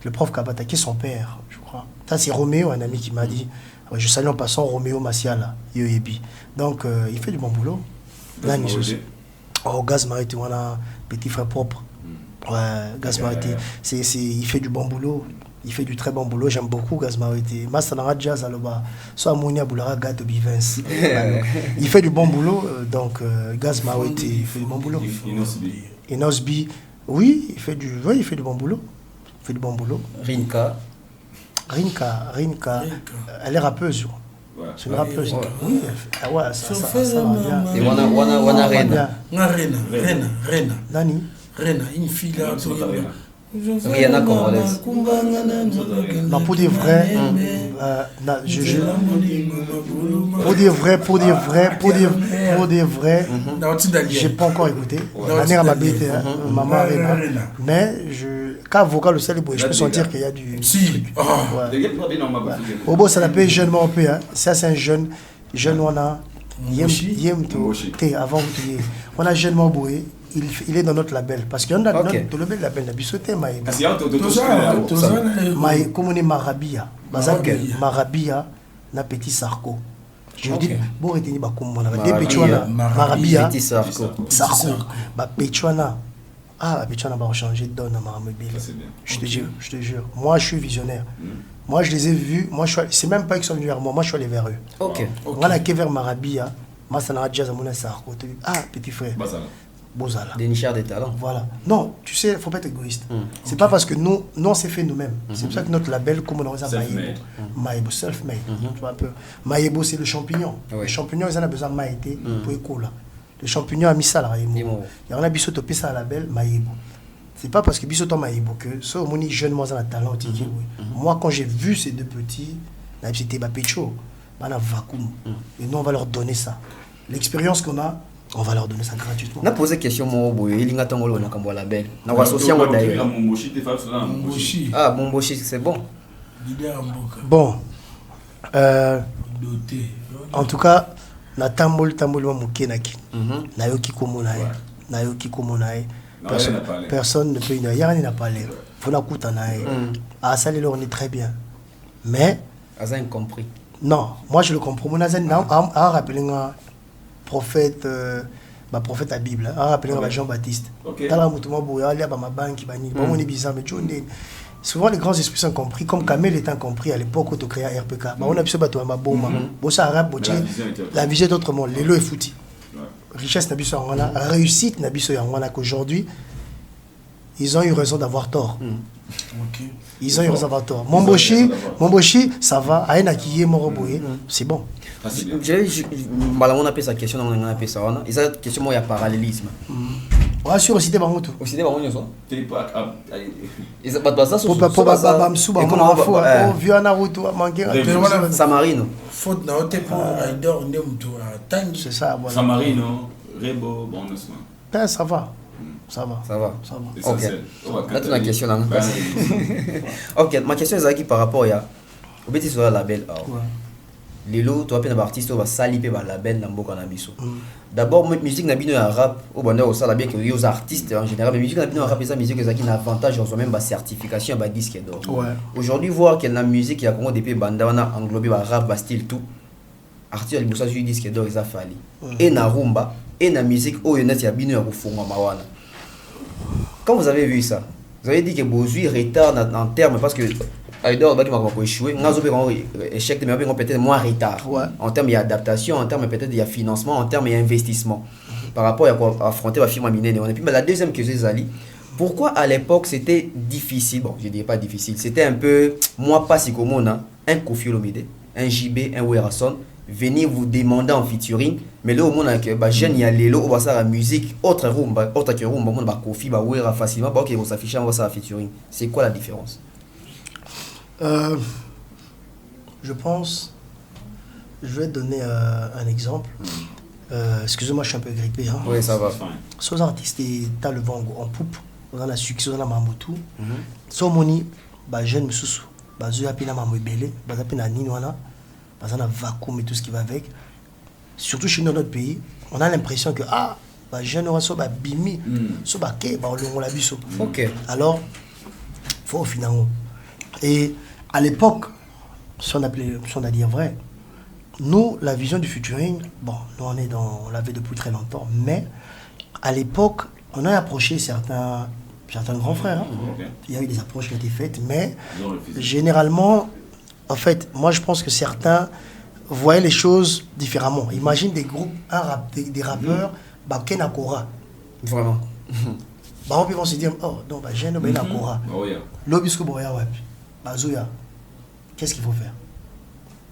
le prof Kabata, qui est son père, je crois. Ça c'est Roméo, un ami qui m'a dit, je salue en passant Roméo Massiala, Yoyebi. Donc il fait du bon boulot. Oh, Gaz Mariti, on a un petit frère propre. Ouais, Gaz Mariti, il fait du bon boulot. Il fait du très bon boulot, j'aime beaucoup Gaz Mariti. Masanara Jazz Aloba, soit Mounia Boulara Gato Bivens. Il fait du bon boulot, donc Gaz Mariti, il fait du bon boulot. Inosbi, oui, il fait du bon boulot. Il fait du bon boulot. Rinka, elle est rappeuse. C'est une rappeuse. Oui, ça va bien. Et Wana Rena. Rena. Nani? Rena, une fille là. Rihanna congolaise. Non, pour dire vrai, j'ai pas encore écouté. Maman Rena. Mais quand vocal le ciel, je peux sentir qu'il y a du. Si. Obo, ça l'appelle jeune Mopé. Ça, c'est un jeune on a. Avant on a jeune Mopé. Il est dans notre label parce qu'il y a notre label n'a bisoté comme on est Marabia Marabia na petit Sarko je dis bon retenir ba comme on a des Pechuana Marabia Sarko ba Pechuana Pechuana va changer de donne à Marabia. Je te jure moi je suis visionnaire. Moi je les ai vus, c'est même pas qu'ils sont venus vers moi je suis allé vers eux. On a que vers Marabia moi ça n'a jazz à mon Sarko petit frère Bozala. Des nicheurs des talents. Voilà. Non, tu sais, il ne faut pas être égoïste. C'est pas parce que nous on s'est fait nous-mêmes. C'est pour ça que notre label, comme on a Maïebo. Maïebo, self-made. Tu vois un peu. Maïebo, c'est le champignon. Le champignon, ils en ont besoin de maïté pour écouler. Le champignon a mis ça là. Il y a un biseau topé ça à la belle Maïebo. C'est pas parce que biseau ton Maïebo que ça au moins jeune moi ça a talent. Moi quand j'ai vu ces deux petits, c'était Bapecho, on a vacuum. Et nous on va leur donner ça. L'expérience qu'on a, on va leur donner ça gratuitement. On a posé question moi boy, il nga tangolo na kambo label. Na wa associé moi d'ailleurs. Ah Momboshi c'est bon. Bon. En tout cas, na tambol wa mukenaki. Na yoki komonae. Na yoki komonae. Personne ne peut y aller. Il n'a pas l'air. Faut la coûter nae. Ah ça on est très bien. Mais Aza incompris. Non, moi je le comprends. Mon azen a rappelé un prophète prophète à Bible, a rappelé un Jean-Baptiste. Tala mutuma boya ali ba ma banki bani. Bon on est bizarre mais John. Souvent les grands esprits sont compris comme Kamel est incompris à l'époque où tu créé RPK. On a pu se battre ma bomba. Bon ça arabe la vision d'autre monde, les lots est foutu. Richesse n'a biso ngana, réussite n'a biso ngana qu'aujourd'hui ils ont eu raison d'avoir tort. Ils ont eu raison d'avoir tort. Momboshi, ça va. Aïna qui est moroboé, c'est bon. On appelle sa question, on appelle ça. Ils ont question moi il y a parallélisme. Ouais, sur aussi des baroutes. Aussi des baroutes, ça. Ils ont pas ça. Samarino. Faute na hote pour Rider ndemtu tangi. C'est ça. Samarino, Rebo, bon ça va. Ça va. Ok. Là, la question là. Ok, ma question est par rapport à au petit sur la label. Lelo, toi peine artiste va saliper par label dans beaucoup nabiso. D'abord musique nabino ya rap au bonheur au ça bien que les artistes en général mais musique nabino rap ça musique qui a avantage en même ba certification ba disque d'or. Aujourd'hui voir que la musique il y a comment depuis banda on a englobé ba rap ba style tout. Artiste il bossa sur disque d'or ils a fallu. Et na rumba et na musique au yona ya bino ya kufunga mawana. Quand vous avez vu ça, vous avez dit que Bozui retard en termes parce que Aïdor qui m'a échoué, nous avons échec mais peut-être moins retard en termes d'adaptation, en termes peut-être de financement, en termes d'investissement par rapport à affronter la firme minière. Et puis la deuxième question c'est Ali, pourquoi à l'époque c'était difficile, bon je dirais pas difficile, c'était un peu moi pas si comme on a un Koffi Olomide, un JB, un Werason venir vous demander en featuring mais là au monde que bah jeune y a lelo on va ça la musique autre que rumba on va Koffi ba Wera facilement bah OK on s'affiche on va ça la featuring. C'est quoi la différence? Je pense je vais donner un exemple. Excusez-moi, je suis un peu grippé hein. Oui, ça va. Ces artistes t'as le vent en poupe, on a la succès on a Mamotou. So moni bah jeune mususu bah zo apina mamu belé bah apina nini wana. Parce qu'on a vacuum et tout ce qui va avec. Surtout chez nous, dans notre pays, on a l'impression que bah jeune on va bimi, so bah ke bah on l'a biso. OK. Alors faut finalement. Et à l'époque, si on a dire vrai, nous la vision du featuring, bon, nous on l'avait depuis très longtemps, mais à l'époque, on a approché certains grands frères. Il y a eu des approches qui ont été faites, mais généralement en fait, moi je pense que certains voyaient les choses différemment. Imagine des groupes, des rappeurs, bah Kenakora. Vraiment. Bah on peut se dire, oh non, bah j'ai nommé Nakora. L'obisco Boya ouais. Bah Zoya. Qu'est-ce qu'il faut faire?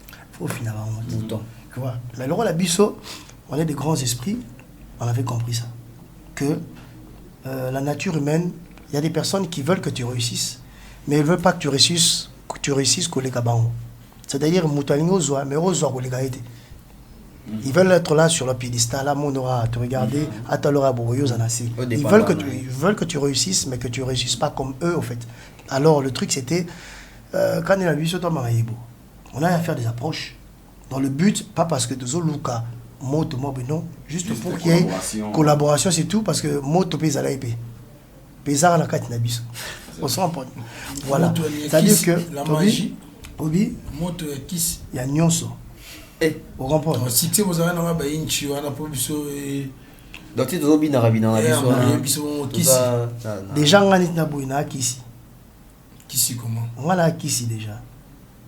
Il faut finalement. Bouton. Tu vois. Mais le rôle à Bisso, on est des grands esprits, on avait compris ça. Que la nature humaine, il y a des personnes qui veulent que tu réussisses, mais elles ne veulent pas que tu réussisses collègues Kabango. C'est-à-dire Moutalingo Zoa, mais Rozoa collègues été. Ils veulent être là sur le piédestal, là, mon aura à te regarder, à ta l'aura bourreuse en assez. Ils veulent que tu réussisses, mais que tu ne réussisses pas comme eux, en fait. Alors, le truc, c'était, quand on a vu sur toi, Maraïbo, on a à faire des approches. Dans le but, pas parce que de Zoluka, Moto, non, juste pour qu'il y ait collaboration, c'est tout, parce que Moto, Pesa, la épée. Pesa, la carte, Nabiso. On se rend compte. Voilà. C'est-à-dire que, la magie, Obi, Moto, Kiss, il y a Nyonso. Au remport. Si tu as un peu de donc tu dois bien rabiner la déjà on a dit na Kisi. Kisi comment? On a Kisi déjà.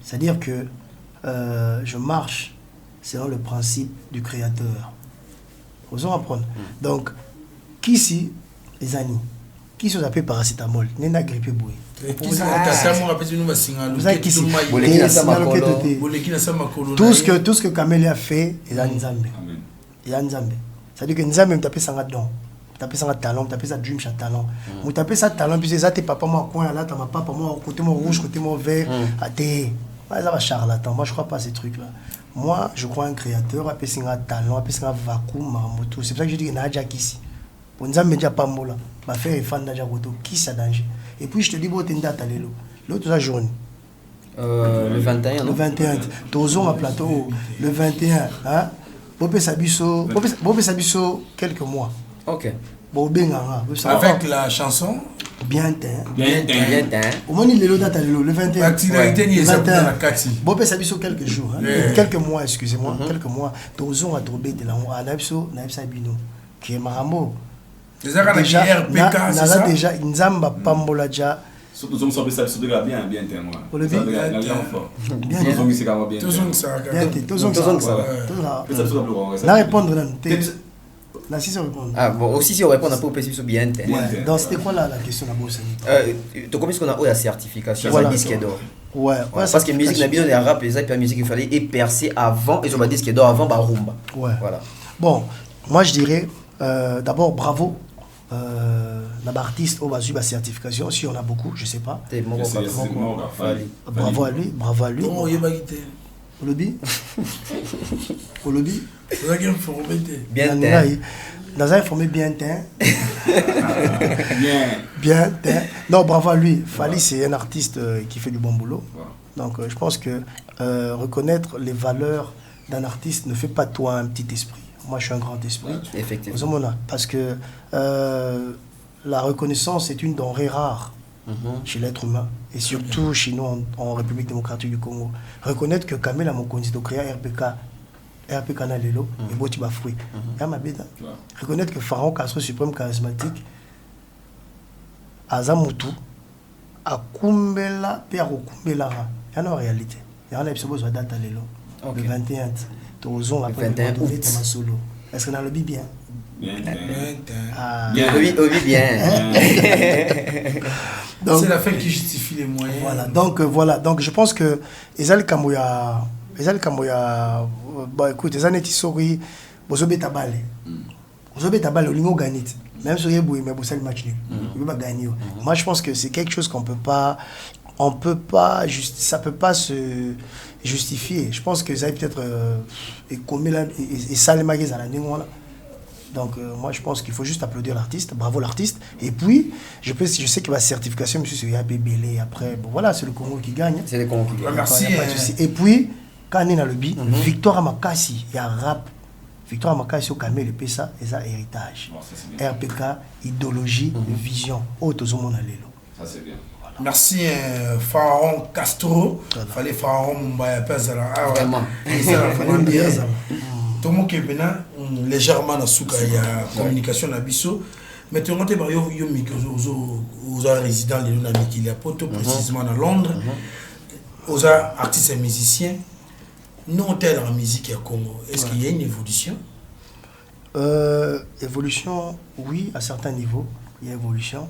C'est-à-dire que je marche selon le principe du créateur. Vous en apprendre. Donc Kisi, les amis. Qui se appelle paracétamol? N'est-ce grippé boué. Tout ce que Camélia a fait, il a Nzambe. Il a Nzambe. C'est-à-dire que Nzambe me tape sans don. Tape sans talent, tape sans dream, sans talent. Vous tapez sans talent, puis c'est papa, moi, coin là, ma papa, moi, côté mon rouge, côté mon vert. Ça va charlatan. Moi, je crois pas à ces trucs-là. Moi, je crois un créateur, appelle sans talent, appelle sans vacuum, marmoto. C'est pour ça que je dis que Nadja Kissi. Pour Nzambe, déjà pas mola. Ma frère est fan d'Adja Koto. Qui ça danger? Et puis, je te dis, bon, t'es une date à l'élo. L'autre journée. Le 21, non? Le 21. Tozon à plateau. Le 21. Hein? Bopé Sabiso, quelques mois. Ok. Avec la chanson Bien teint. Bien. Au moins, il est le date à l'élo. Le 21. L'actualité n'y est pas dans la Kati. Bopé Sabiso, quelques jours. Quelques mois, excusez-moi. Quelques mois. Tozon a trouvé de la Anabso, Naïbsa Bino. Qui est Maramo. Déjà, déjà, Nzamba Pambola déjà. Surtout, nous sommes ça bien témoin. Pour le bien. Bien. La répondre là. La si répondre. Ah bon, aussi si on répond à peu sur bien. Donc c'était quoi la question là-bas? Tu commences qu'on a la certification, voilà. Disque d'or. Ouais. Parce que musique n'a bien les rap et ça puis la musique il fallait et percer avant et sur le disque d'or avant bah rumba. Ouais. Voilà. Bon, moi je dirais d'abord bravo. L'artiste au bas la certification, si on a beaucoup, je sais pas. Bravo à lui, bravo à lui. Oh, il y a au lobby. Au lobby. Bien dans un informé bien teint. Bien teint. Non, bravo à lui. Fali, c'est un artiste qui fait du bon boulot. Donc je pense que reconnaître les valeurs d'un artiste ne fait pas de toi un petit esprit. Moi, je suis un grand esprit. Effectivement. Parce que la reconnaissance est une denrée rare chez l'être humain. Et surtout chez nous en République démocratique du Congo. Reconnaître que Kamel a mon conduit de créer RPK Nalelo et Botiba Fruit. Reconnaître que Pharaon Castro suprême charismatique, Azamutu, Akumbela, Père Okumbela. Il y en a en réalité. Il y en a qui ont date à l'élo. Le 21. Tozon après le 21 solo. Est-ce qu'on a le bien? Bien. Oui, bien. C'est la fin qui justifie les moyens. Voilà. Donc je pense que Ezal Kamoya, bah écoute, Ezal Netisori, Bozobe Tabale. Bozobe Tabale, Olingo Ganit. Même si vous mais vous le match nul. Il va gagner. Moi je pense que c'est quelque chose qu'on peut pas. Ça peut pas se justifier. Je pense que ça peut-être et ça les magasins à la nuit. Donc moi je pense qu'il faut juste applaudir l'artiste, bravo l'artiste. Et puis je sais qu'il va certification, monsieur c'est Yabébélé après. Bon voilà, c'est le Congo qui gagne. C'est le Congo qui gagne. Merci. Et puis quand on est dans le bi, Victoire Amakasi, il y a rap. Victoire Amakasi au Kamel et ça et ça héritage. RPK, idéologie, vision. Autozomon Alelo. Ça c'est bien. Merci Pharaon Castro. Fallait Pharaon Mbaya Pezala. Ah ouais. Vraiment bien. Tout le monde qui est venu légèrement dans la communication na biso. Mais tu rentres par yo aux résidents de l'Unami qui est précisément dans Londres. Aux artistes et musiciens. Non tel en musique à Congo. Est-ce qu'il y a une évolution? Évolution, oui, à certains niveaux, il y a évolution.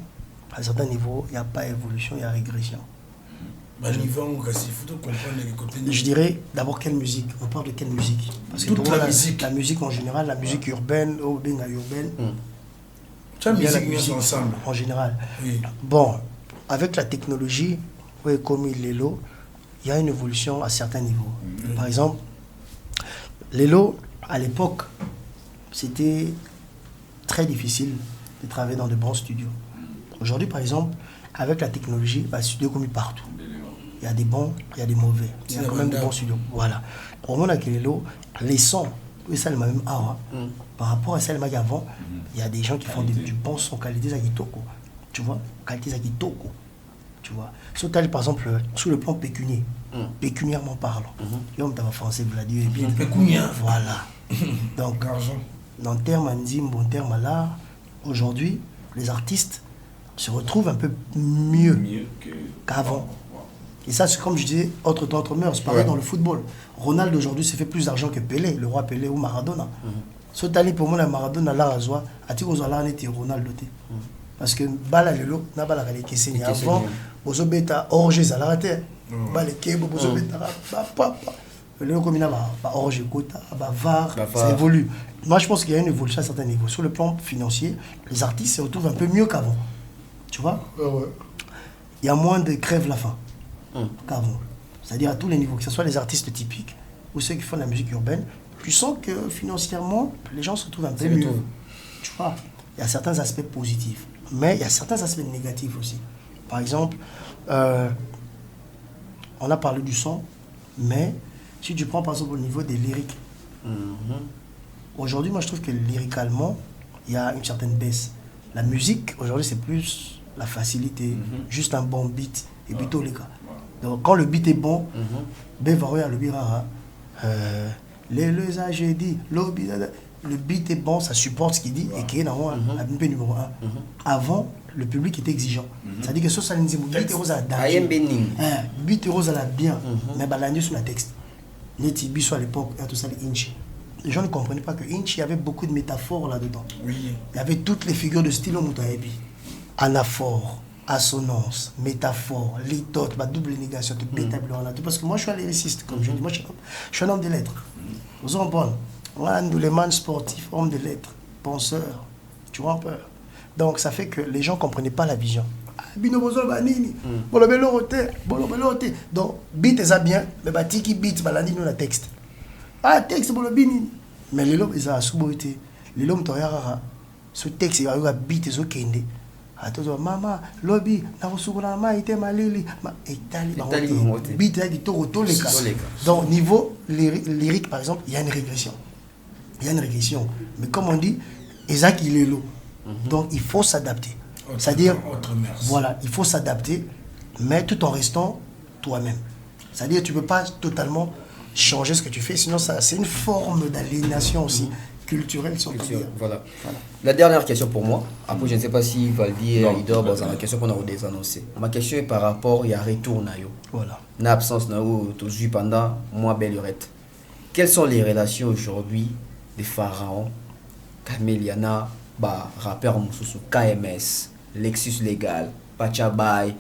À certains niveaux, il n'y a pas évolution, il y a régression. Je dirais d'abord quelle musique. On parle de quelle musique? Parce que toute la musique. La musique en général, la musique urbaine, urbaine. La musique ensemble. En général. Oui. Bon, avec la technologie, comme Lelo, il y a une évolution à certains niveaux. Par exemple, Lelo, à l'époque, c'était très difficile de travailler dans de bons studios. Aujourd'hui, par exemple, avec la technologie, les studios comme partout. Il y a des bons, il y a des mauvais. Il y a quand même des bons studios. Voilà. Au moment où les sons, ça le même par rapport à celle avant, il y a des gens qui font du bon son, qualité Zakitoko. Tu vois, qualité Zakitoko. Tu vois. Par exemple, sur le plan pécunier, pécuniairement parlant. L'homme t'avait français, Vladimir. Pécuniaire. Voilà. Donc, en termes en termes là, aujourd'hui, les artistes se retrouvent un peu mieux qu'avant. Et ça, c'est comme je disais, autre mœurs. C'est pareil dans le football. Ronaldo aujourd'hui s'est fait plus d'argent que Pelé, le roi Pelé ou Maradona. so tali pour moi la Maradona la rasoir ati kozala neti Ronaldo te parce que bala lelo na bala kale keseni avant bozo beta orge za la terre bala kebo bozo beta papa le comme na ba orge kota ba var ça évolue. Moi je pense qu'il y a une évolution à certains niveaux sur le plan financier. Les artistes se retrouvent un peu mieux qu'avant, tu vois. Il y a moins de crève la faim qu'avant, c'est-à-dire à tous les niveaux, que ce soit les artistes typiques ou ceux qui font de la musique urbaine. Tu sens que financièrement, les gens se retrouvent un peu mieux. Tu vois, il y a certains aspects positifs, mais il y a certains aspects négatifs aussi. Par exemple, on a parlé du son, mais si tu prends par exemple au niveau des lyriques, aujourd'hui, moi je trouve que lyricalement, il y a une certaine baisse. La musique, aujourd'hui, c'est plus la facilité, juste un bon beat, et puis tous les cas. Donc quand le beat est bon, Bevaroya le birara. Les âges dit, le beat est bon, ça supporte ce qu'il dit et qui est dans la numéro 1. Avant, le public était exigeant. C'est-à-dire que ça nous dit beat rose à danger. Beat rose à la bien, mais balandier sur la texte. Neti biso à l'époque, tout ça les Inchi. Les gens ne comprenaient pas que Inchi, il y avait beaucoup de métaphores là-dedans. Il y avait toutes les figures de style au Moutaebi. Anaphore, assonance, métaphore, litote, double négation, parce que moi je suis un lyriciste, comme je dis, moi je suis un homme de lettres. Vous en comprenez? Les man sportif, homme de lettres, penseur, tu vois un peu. Donc ça fait que les gens ne comprenaient pas la vision. Donc beat est bien, mais tiki beat, balandi nous la texte. Ah texte bolobini, mais les lots ils ont souboité, les lots m'toyara, ce texte il a beat ils ont kende. Attends, maman, lobby, na usukuna maite malili, ma etali beat là qui tourne les cas. Donc niveau lyrique par exemple, il y a une régression. Mais comme on dit, Isaac il est lourd. Donc il faut s'adapter. C'est-à-dire voilà, il faut s'adapter mais tout en restant toi-même. C'est-à-dire tu peux pas totalement changer ce que tu fais, sinon ça c'est une forme d'aliénation aussi. Culturel, voilà. La dernière question pour moi, après je ne sais pas si Valdi et Idor, c'est la question qu'on a désannoncée. Ma question est par rapport à retour Nayo. Voilà. L'absence Nayo, tout vu pendant moi Bellurette. Quelles sont les relations aujourd'hui des pharaons, Caméliana, rappeur Moussoussou, KMS, Lexus Légal, Pachabay,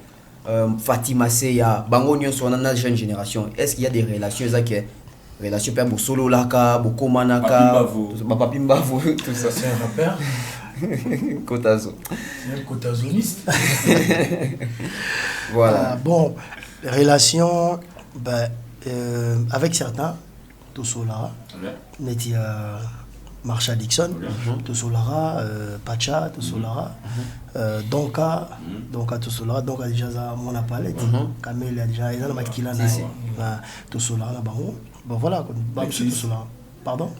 Fatima Seya, Bango Nyon sur la jeune génération. Est-ce qu'il y a des relations relation père Bosolo Laka, Bokomanaka, Papi Mbavo, tout ça. C'est un rappeur. Kotazo. C'est un kotazoniste. Voilà. Bon, les relations avec certains, Tosolara, Neti Marshall Dixon, Tosolara, Pacha, Tosolara, Donka Tosolara, Donka déjà mon palette, Kamel a déjà, il y a Makila, Tosolara là-bas. Bon voilà, pardon?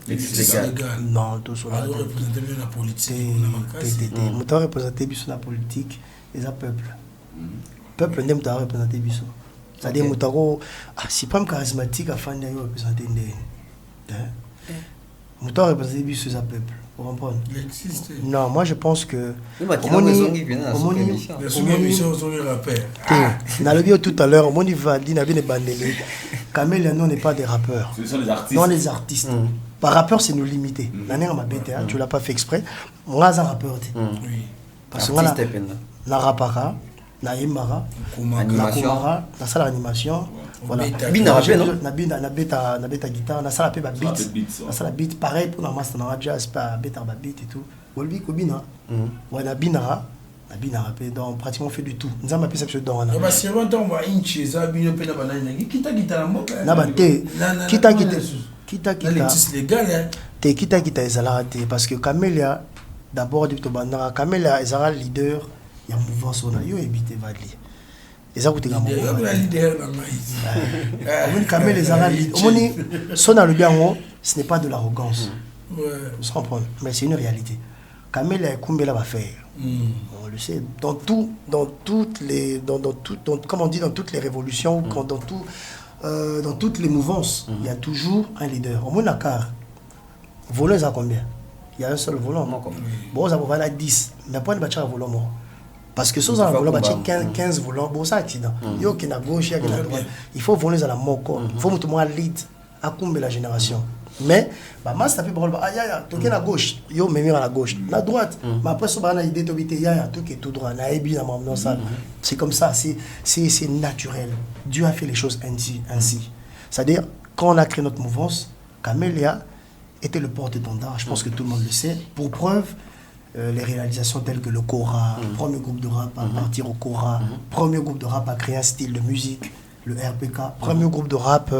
Non, tout cela. Alors représenter bien la politique. Mouta représenter bien la politique et le peuple. Peuple n'aime pas représenter bien. C'est-à-dire Mouta si pas charismatique afin de représenter des. Mouta représenter bien le peuple. Vous comprenez? Non, moi je pense que. On a le tout à l'heure, on va dire que Kamel non n'est pas des rappeurs. Ce sont les artistes. Non, les artistes. Par rappeur, c'est nous limiter. Tu ne l'as pas fait exprès. On a un rappeur. Parce que on a rapara, na yemara, na kumara, na sala animation. Voilà. Bina rappel non? Na beta guitare, na sala pe ba beat. Na sala beat pareil pour la master na jazz pas beta ba beat et tout. Wolbi ko bina. Ouais na bina. Donc pratiquement fait du tout. Nous avons appelé ça que dans on va se rendre on va inchi za bino pe na banana kita mboka. Na bate. Kita c'est légal te kita ezala te parce que Camélia d'abord depuis bandara Camélia ezala leader il y a mouvement sur na yo ebité vadli. Eza kuteka mo. Leader na mais. Omoni Camélia ezala leader. Omoni sona le biango, ce n'est pas de l'arrogance. Ouais. Vous comprenez, mais c'est une réalité. Camélia kumbela va faire. On le sait dans toutes les révolutions dans toutes les mouvances il y a toujours un leader au moins car volant à combien il y a un seul volant bon ça va 10 mais pas de battre volant parce que ça volant battre 15 volants bon ça accident yo qui na gauche qui na droite il faut voler à la moko il faut monter moi lead à combler la génération Mais masse taper parole ah ya toke na gauche yo même à la gauche na droite mais après ça na idée tobité ya toke tout droit na ebi na mamno ça c'est comme ça c'est naturel. Dieu a fait les choses ainsi. C'est-à-dire quand on a créé notre mouvance, Camélia était le porte-étendard, je pense que tout le monde le sait. Pour preuve, les réalisations telles que le Cora, premier groupe de rap à partir au Cora, premier groupe de rap à créer un style de musique, le RPK, premier groupe de rap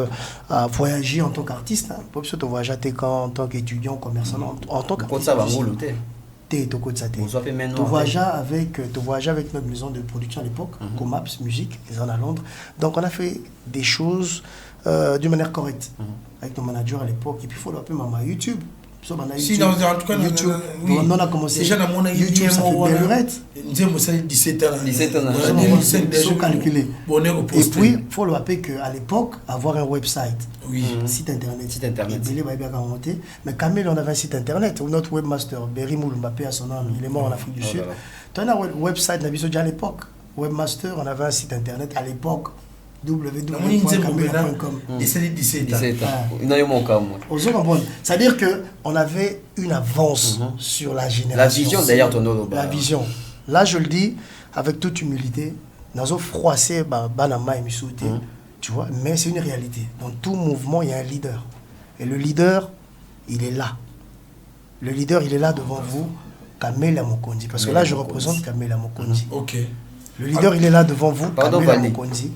à voyager en tant qu'artiste. Pas besoin de voyager en tant qu'étudiant, commerçant, en tant qu'artiste. Tu voyages avec notre maison de production à l'époque, Comaps Musique, ils en à Londres. Donc on a fait des choses d'une manière correcte avec nos managers à l'époque. Et puis il faut l'appeler Maman YouTube. Si, en tout cas, YouTube. Oui. On a commencé. Déjà, dans mon YouTube, ça fait belle lurette. Nous avons 17 ans. 17 ans. Ils sont calculés. Et puis, il faut le rappeler qu'à l'époque, avoir un website, site internet. Mais Camille, on avait un site internet. Notre webmaster, Berry Mouloumbappé à son nom, il est mort en Afrique du Sud. Tu as un website, à l'époque. Webmaster, on avait un site internet à l'époque. www.camilla.com. 17 ans. C'est-à-dire qu'on avait une avance sur la génération. La vision d'ailleurs, la vision. Là, je le dis avec toute humilité. Nous avons froissé Banama et Missouté. Tu vois, mais c'est une réalité. Dans tout mouvement, il y a un leader. Et le leader, il est là. Le leader, il est là devant vous, Kamela Mokondi. Parce que là, je représente Kamela Mokondi. Ok. Le leader, il est là devant vous, Kamela Mokondi.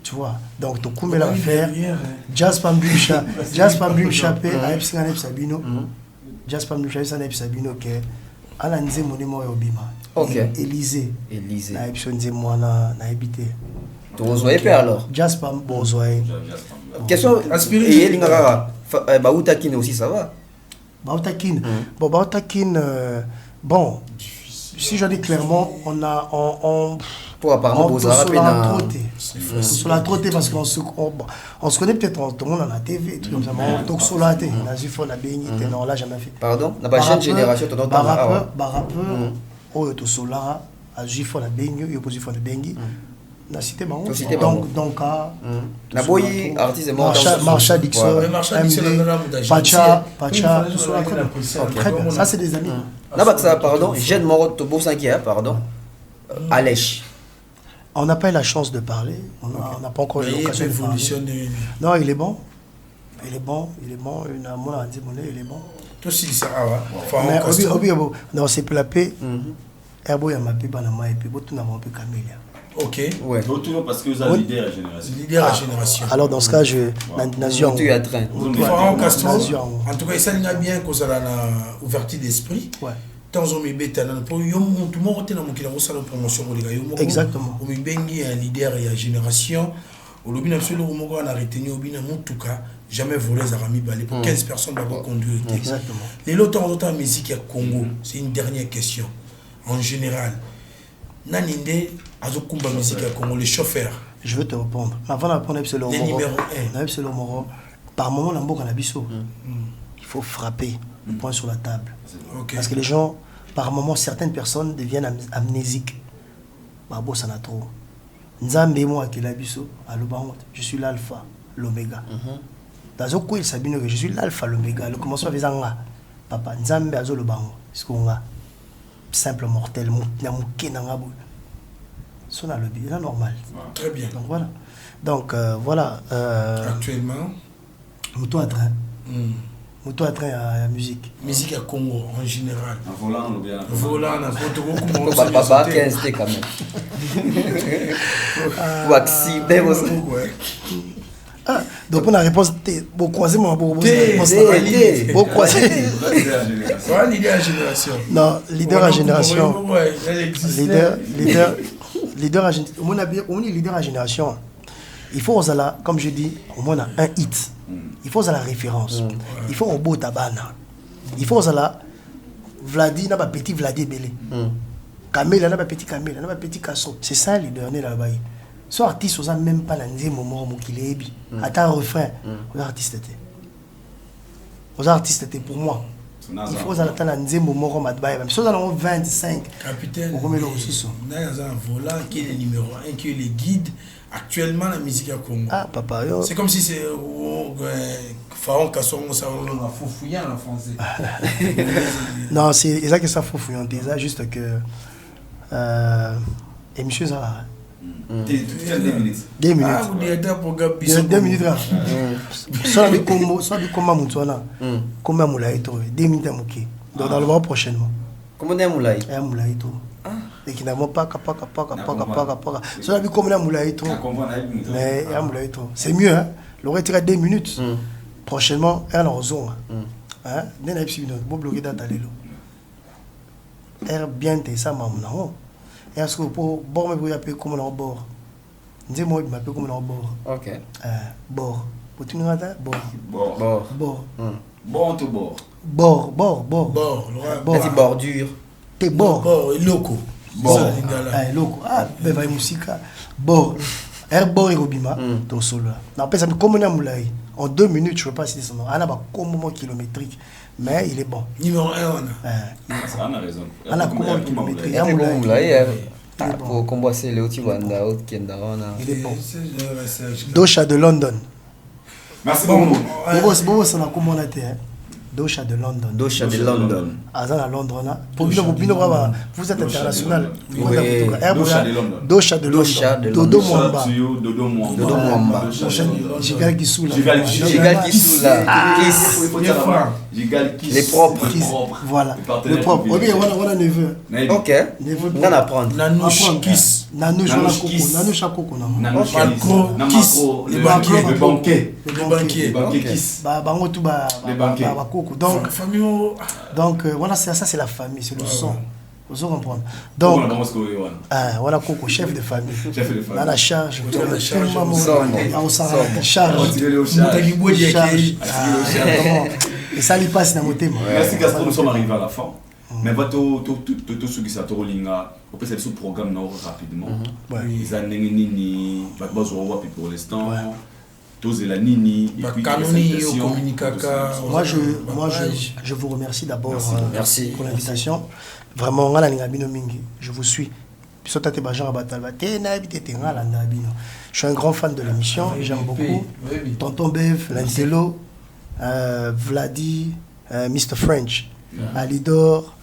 Tu vois, donc tu peux la faire. Jazz Pambum Chapé, Aepskan Sabino. Jazz Pambum Chapé, San Sabino, ok. Alanze Monemo et Obima. Ok. Élysée. Aepsonze Moana, Naibité. Tu reçois alors Jazz Pambum Bonzoé. Question inspirée. Et Lingara, Baoutakin aussi, ça va? Baoutakin. Bon, Baoutakin, bon, si je dis clairement, on pour apparemment on se la trotter parce qu'on se connaît peut-être tout le monde en a TV tout comme ça mais on se la trotter on l'a jamais fait. Pardon la prochaine génération tu dois rappeur oh to solara a jifo la bengi yo position la bengi na cité donc la boy artiste Marcha Dixon Pacha tout cela très bien ça c'est des amis là ça pardon jeune Moro to Boursin qui pardon Alèche. On n'a pas eu la chance de parler, on n'a pas encore eu l'occasion de parler. Non, il est bon. Il est bon. Il est bon. Il est bon. Toi aussi, ça va. Non, c'est pour la paix. Herbo Yamapi, Banama et puis tout n'a pas Camélia. Ok. Ouais. Toujours parce que vous avez leader à génération. Leader à génération. Alors dans ce cas, je. Nation. Tu es à train. En tout cas, ça n'a bien qu'on a ouverture d'esprit. Ouais. Exactement. Un leader et génération. On a retenu jamais volé Zarami Balé pour 15 personnes d'avoir conduit. Exactement. Les lots musique à Congo, c'est une dernière question. En général, Naninde Azokumba musique à Congo, les chauffeurs. Je veux te répondre. Avant de répondre, c'est le numéro 1. Par moment, il faut frapper le point sur la table. Okay. Parce que les gens, par moment, certaines personnes deviennent amnésiques. Babo Sanatro. Nzambe moi qui la biso, je suis l'alpha, l'oméga. Dans quoi il s'abîme que je suis l'alpha, l'oméga. Le commencement faisant là. Papa, Nzambe azo le bango. Ce qu'on a simple mortel, namouké nangabo. Son a le bien, c'est normal. Très bien. Donc voilà. Donc voilà. Actuellement. Mouton à train. Mouton à train à la musique. Musique à Congo en général. En volant, on bien. Volant, n'importe quoi. Papa, 15 quand même. Ou accident aussi. Donc on a réponse beaucoup croisé moi beaucoup croisé. Leader à génération. Non, leader à génération. Leader à génération. On est leader à génération. Il faut comme je dis, au moins un hit. Il faut la référence. Il faut un beau tabana. Il faut Vladi n'a pas petit Vladi belé. Kamel n'a pas petit Kamel, n'a pas petit Kasso. C'est ça les derniers là-bas. Soit artiste aux même pas l'année moment où qu'il est bi. Attends refrain. Aux artistes étaient. Aux artistes étaient pour moi. Il faut attendre l'année moment où madbaye. Même si on a 25. Capitaine. On remet le aussi. On a un volant qui est le numéro 1 qui est le guide. Actuellement, la musique à Congo. Ah, papa, yo. C'est comme si c'est Pharaon Kassongo, ça on a foufouillant en français. Non, c'est ça que ça foufouillant. C'est ça juste que. Et monsieur Zara. 2 minutes. 2 minutes. Ah, vous êtes là pour Gabi. 2 minutes là. Soit du combo, soit du combat Moutouna. Combat Moulaïto. 2 minutes à Mouki. Donc dans le mois prochainement. Comment on est Moulaï? Moulaïto. Et qui n'a pas kapaka. Soit du combat Moulaïto. Mais il y a Moulaïto. C'est mieux, hein. L'aurait tiré 2 minutes. Prochainement, elle en zone. Hein? D'un épisode, vous bloquez dans ta lélo. Elle bien t'es ça, maman. Est-ce que pour bord, mais vous appelez comme on bord. Dis-moi, il m'appelle comme on bord. Ok. Bord. Pour tu nous entends? Bord. Bord. Bon to bord. Bord. Vas-y, bordure. T'es bord. Bord, loco. Bord. Loco. Ah, ben, va musique. Bord. Bord et Robima. Ton solo. Non, après, ça me comme on a moulay. En 2 minutes, je ne veux pas citer son nom. Elle a un moment kilométrique. Mais il est bon. Numéro 1, on a. Ça a raison. Elle a comment kilométrique. Il est bon Moulaï. Pour combattre les outils Wanda, il est bon. Dosha de London. Merci beaucoup. Bon, ça n'a comment on a été. Dosha de London. Dosha de London. Azan à Londres là. Pour vous êtes international. Dosha de London. Dosha de London. Dodo Mwamba. Dodo Mwamba. Jigal Kissoula. Jigal Kissoula. Les propres. Voilà. Les propres. Ok, voilà neveu. Ok. On va apprendre. Nanouche Kiss. Nanouche Koko. Nanouche Kiss. Le banquier. Kiss. Bango tout ba Koko. Donc voilà, ça c'est la famille, c'est le son. Vous comprenez. Donc voilà Koko, chef de famille. Dans la charge. Et ça lui passe dans mon thème. Merci Gaston, nous sommes arrivés à la fin. Mais va tout ce qui s'attend au Linga, on peut faire ce programme rapidement. Les années Nini, pour l'instant. Tous la Nini, moi je vous remercie d'abord pour l'invitation. Vraiment, je vous suis. Je suis un grand fan de l'émission, j'aime beaucoup. Tonton Bev, Lancelot, Vladi, Mr. French, Alidor,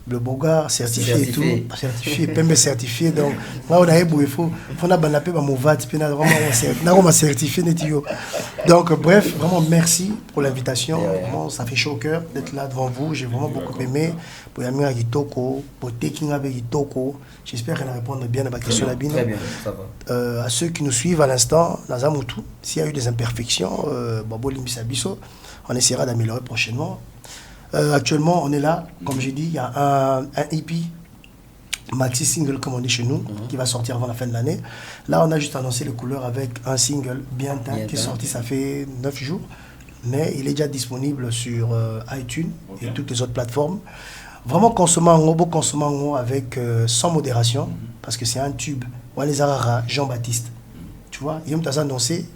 le Bogart, certifié et tout. Certifié, Pembe certifié. Donc, moi, on a eu il faut banapé mon vat, puis on a certifié. Donc, bref, vraiment merci pour l'invitation. Vraiment, ça fait chaud au cœur d'être là devant vous. J'ai vraiment beaucoup aimé. Pour Yamira Gitoko, pour Teking avec Gitoko. J'espère qu'elle répondre bien à ma question. Très bien, ça va. À ceux qui nous suivent à l'instant, Nazamutu, s'il y a eu des imperfections, Babo Limbisabiso, on essaiera d'améliorer prochainement. Actuellement, on est là, comme j'ai dit, il y a un EP, maxi single comme on dit chez nous, qui va sortir avant la fin de l'année. Là, on a juste annoncé les couleurs avec un single bien teint qui est sorti, ça fait 9 jours, mais il est déjà disponible sur iTunes et toutes les autres plateformes. Vraiment consommant avec sans modération, parce que c'est un tube. Wanezarara, Jean-Baptiste. Tu vois, il y a annoncé,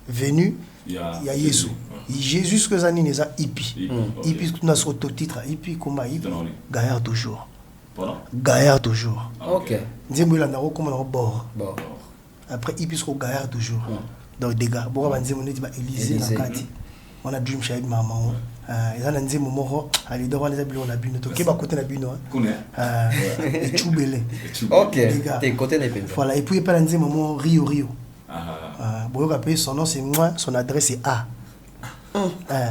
venu, il y a Jésus. Jésus, ce que ça n'est pas hippie. Hippie, tout notre autotitre. Hippie, comment hippie? Gaillard toujours. Gaillard toujours. Ok. Nzembo la comment on bord. Après hippie, ce Gaillard toujours. Donc des gars, bon, on va dire Élysée la carte. On a Dream Shade maman. Ils ont un zémo moro. Allez devant les habits on a bu notre. Qui va côté la bu non? Et Choubele. Ok. T'es côté les pays. Voilà. Et puis il parle un zémo Rio. Bon, son nom c'est moi, son adresse est A.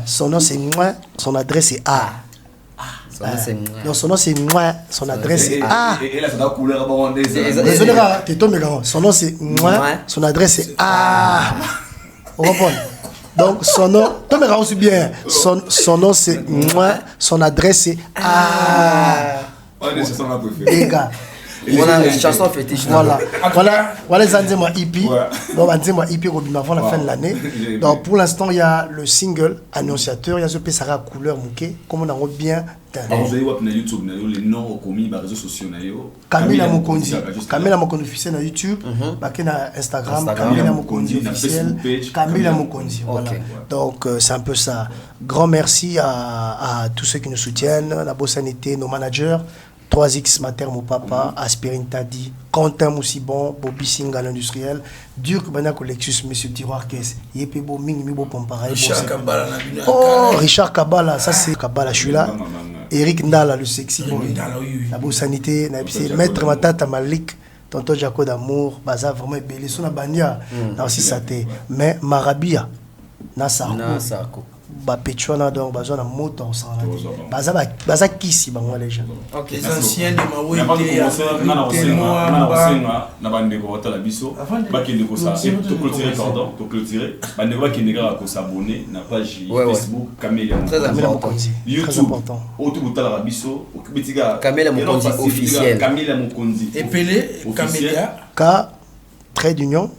Son nom c'est moi, son adresse est A. Non, son nom c'est moi, son adresse est A. Et là, ça doit couler à bord des son nom c'est moi, son adresse est A. On comprend. Donc son nom, aussi bien. Son nom c'est moi, son adresse est A. Les gars. On a une chanson fétiche. Voilà les années hippie. Donc années hippie avant la fin de l'année. Donc pour l'instant il y a le single annonciateur, il y a ce Pessara couleur mouquet comme on a bien. Vous avez YouTube, les noms commis par les réseaux sociaux. Camila Mokondi officiel na YouTube, na Instagram, Camila Mokondi officiel, Camila Mokondi. Voilà. Donc c'est un peu ça. Grand merci à tous ceux qui nous soutiennent, la Bossanité, nos managers. 3X Mater mon papa, Aspirine Tadi, Quentin Moussibon, Bobby Singa l'industriel, Duke Banako Lexus, Monsieur Tiroir Caisse, Yépé Bo Ming, Mibo Pompara. Oh, Richard Kabala, ça c'est Kabala, je suis là. Eric Ndala, le sexy boy. La beau sanité, Maître Matata Malik, Tonton Jaco d'amour, Baza vraiment belé, son abandia, là aussi ça t'est. Mais Marabia, Nasarko. Bapechona donc bazona moto ensemble baza kisi bango les gens les anciens de Mawete na bande ko tala biso ba ki ndeko ça to clôturer pardon to clôturer bande ko ki ndeka ko s'abonner na page Facebook Camélia Mokonzi très important auto tala biso bitiga Camélia Mokonzi officiel Camélia Mokonzi épelé Camélia K trait d'union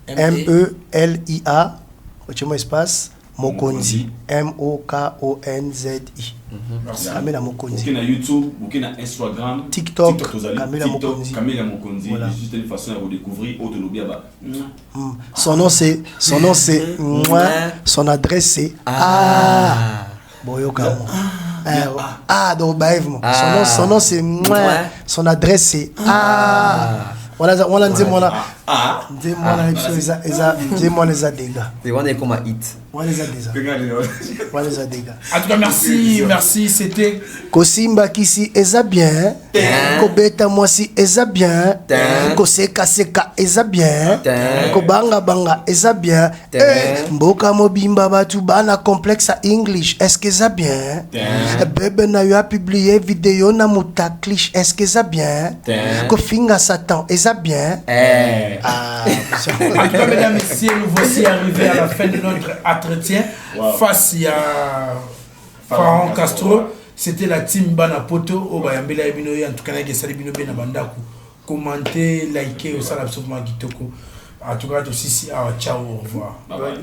MELIA au espace Mokonzi MOKONZI. Camélia Mokonzi. Vous na YouTube, vous na Instagram, TikTok, Camélia Mokonzi. Camélia Mokonzi. C'est juste une façon de redécouvrir Autonobiaba. Son nom c'est son adresse c'est Boyoka. Donc baïvement. Son nom c'est son adresse c'est Voilà dit moi là. Dis moi là dis moi les adega. Et on est comme un hit. On les a déjà. En tout cas, merci, c'était Kosimba Kisi eza bien, Kobeta Mwasi eza bien, Koseka Seka eza bien, Kobanga Banga eza bien, Mboka Mobimba Batu Bana complexe English, est-ce que ça bien? Bebe na yo a publié vidéo na mutaklish, est-ce que ça bien? Kofinga Satan eza bien? En tout cas, mesdames et messieurs, nous voici arrivés à la fin de notre entretien face à Pharaon Castro. C'était la team Banapoto au Bayambela Ebino. En tout cas, il y a Salibino Benabandaku. Commentez, likez au Salab Soufma Gitoko. En tout cas, aussi, ciao, au revoir. Bye bye.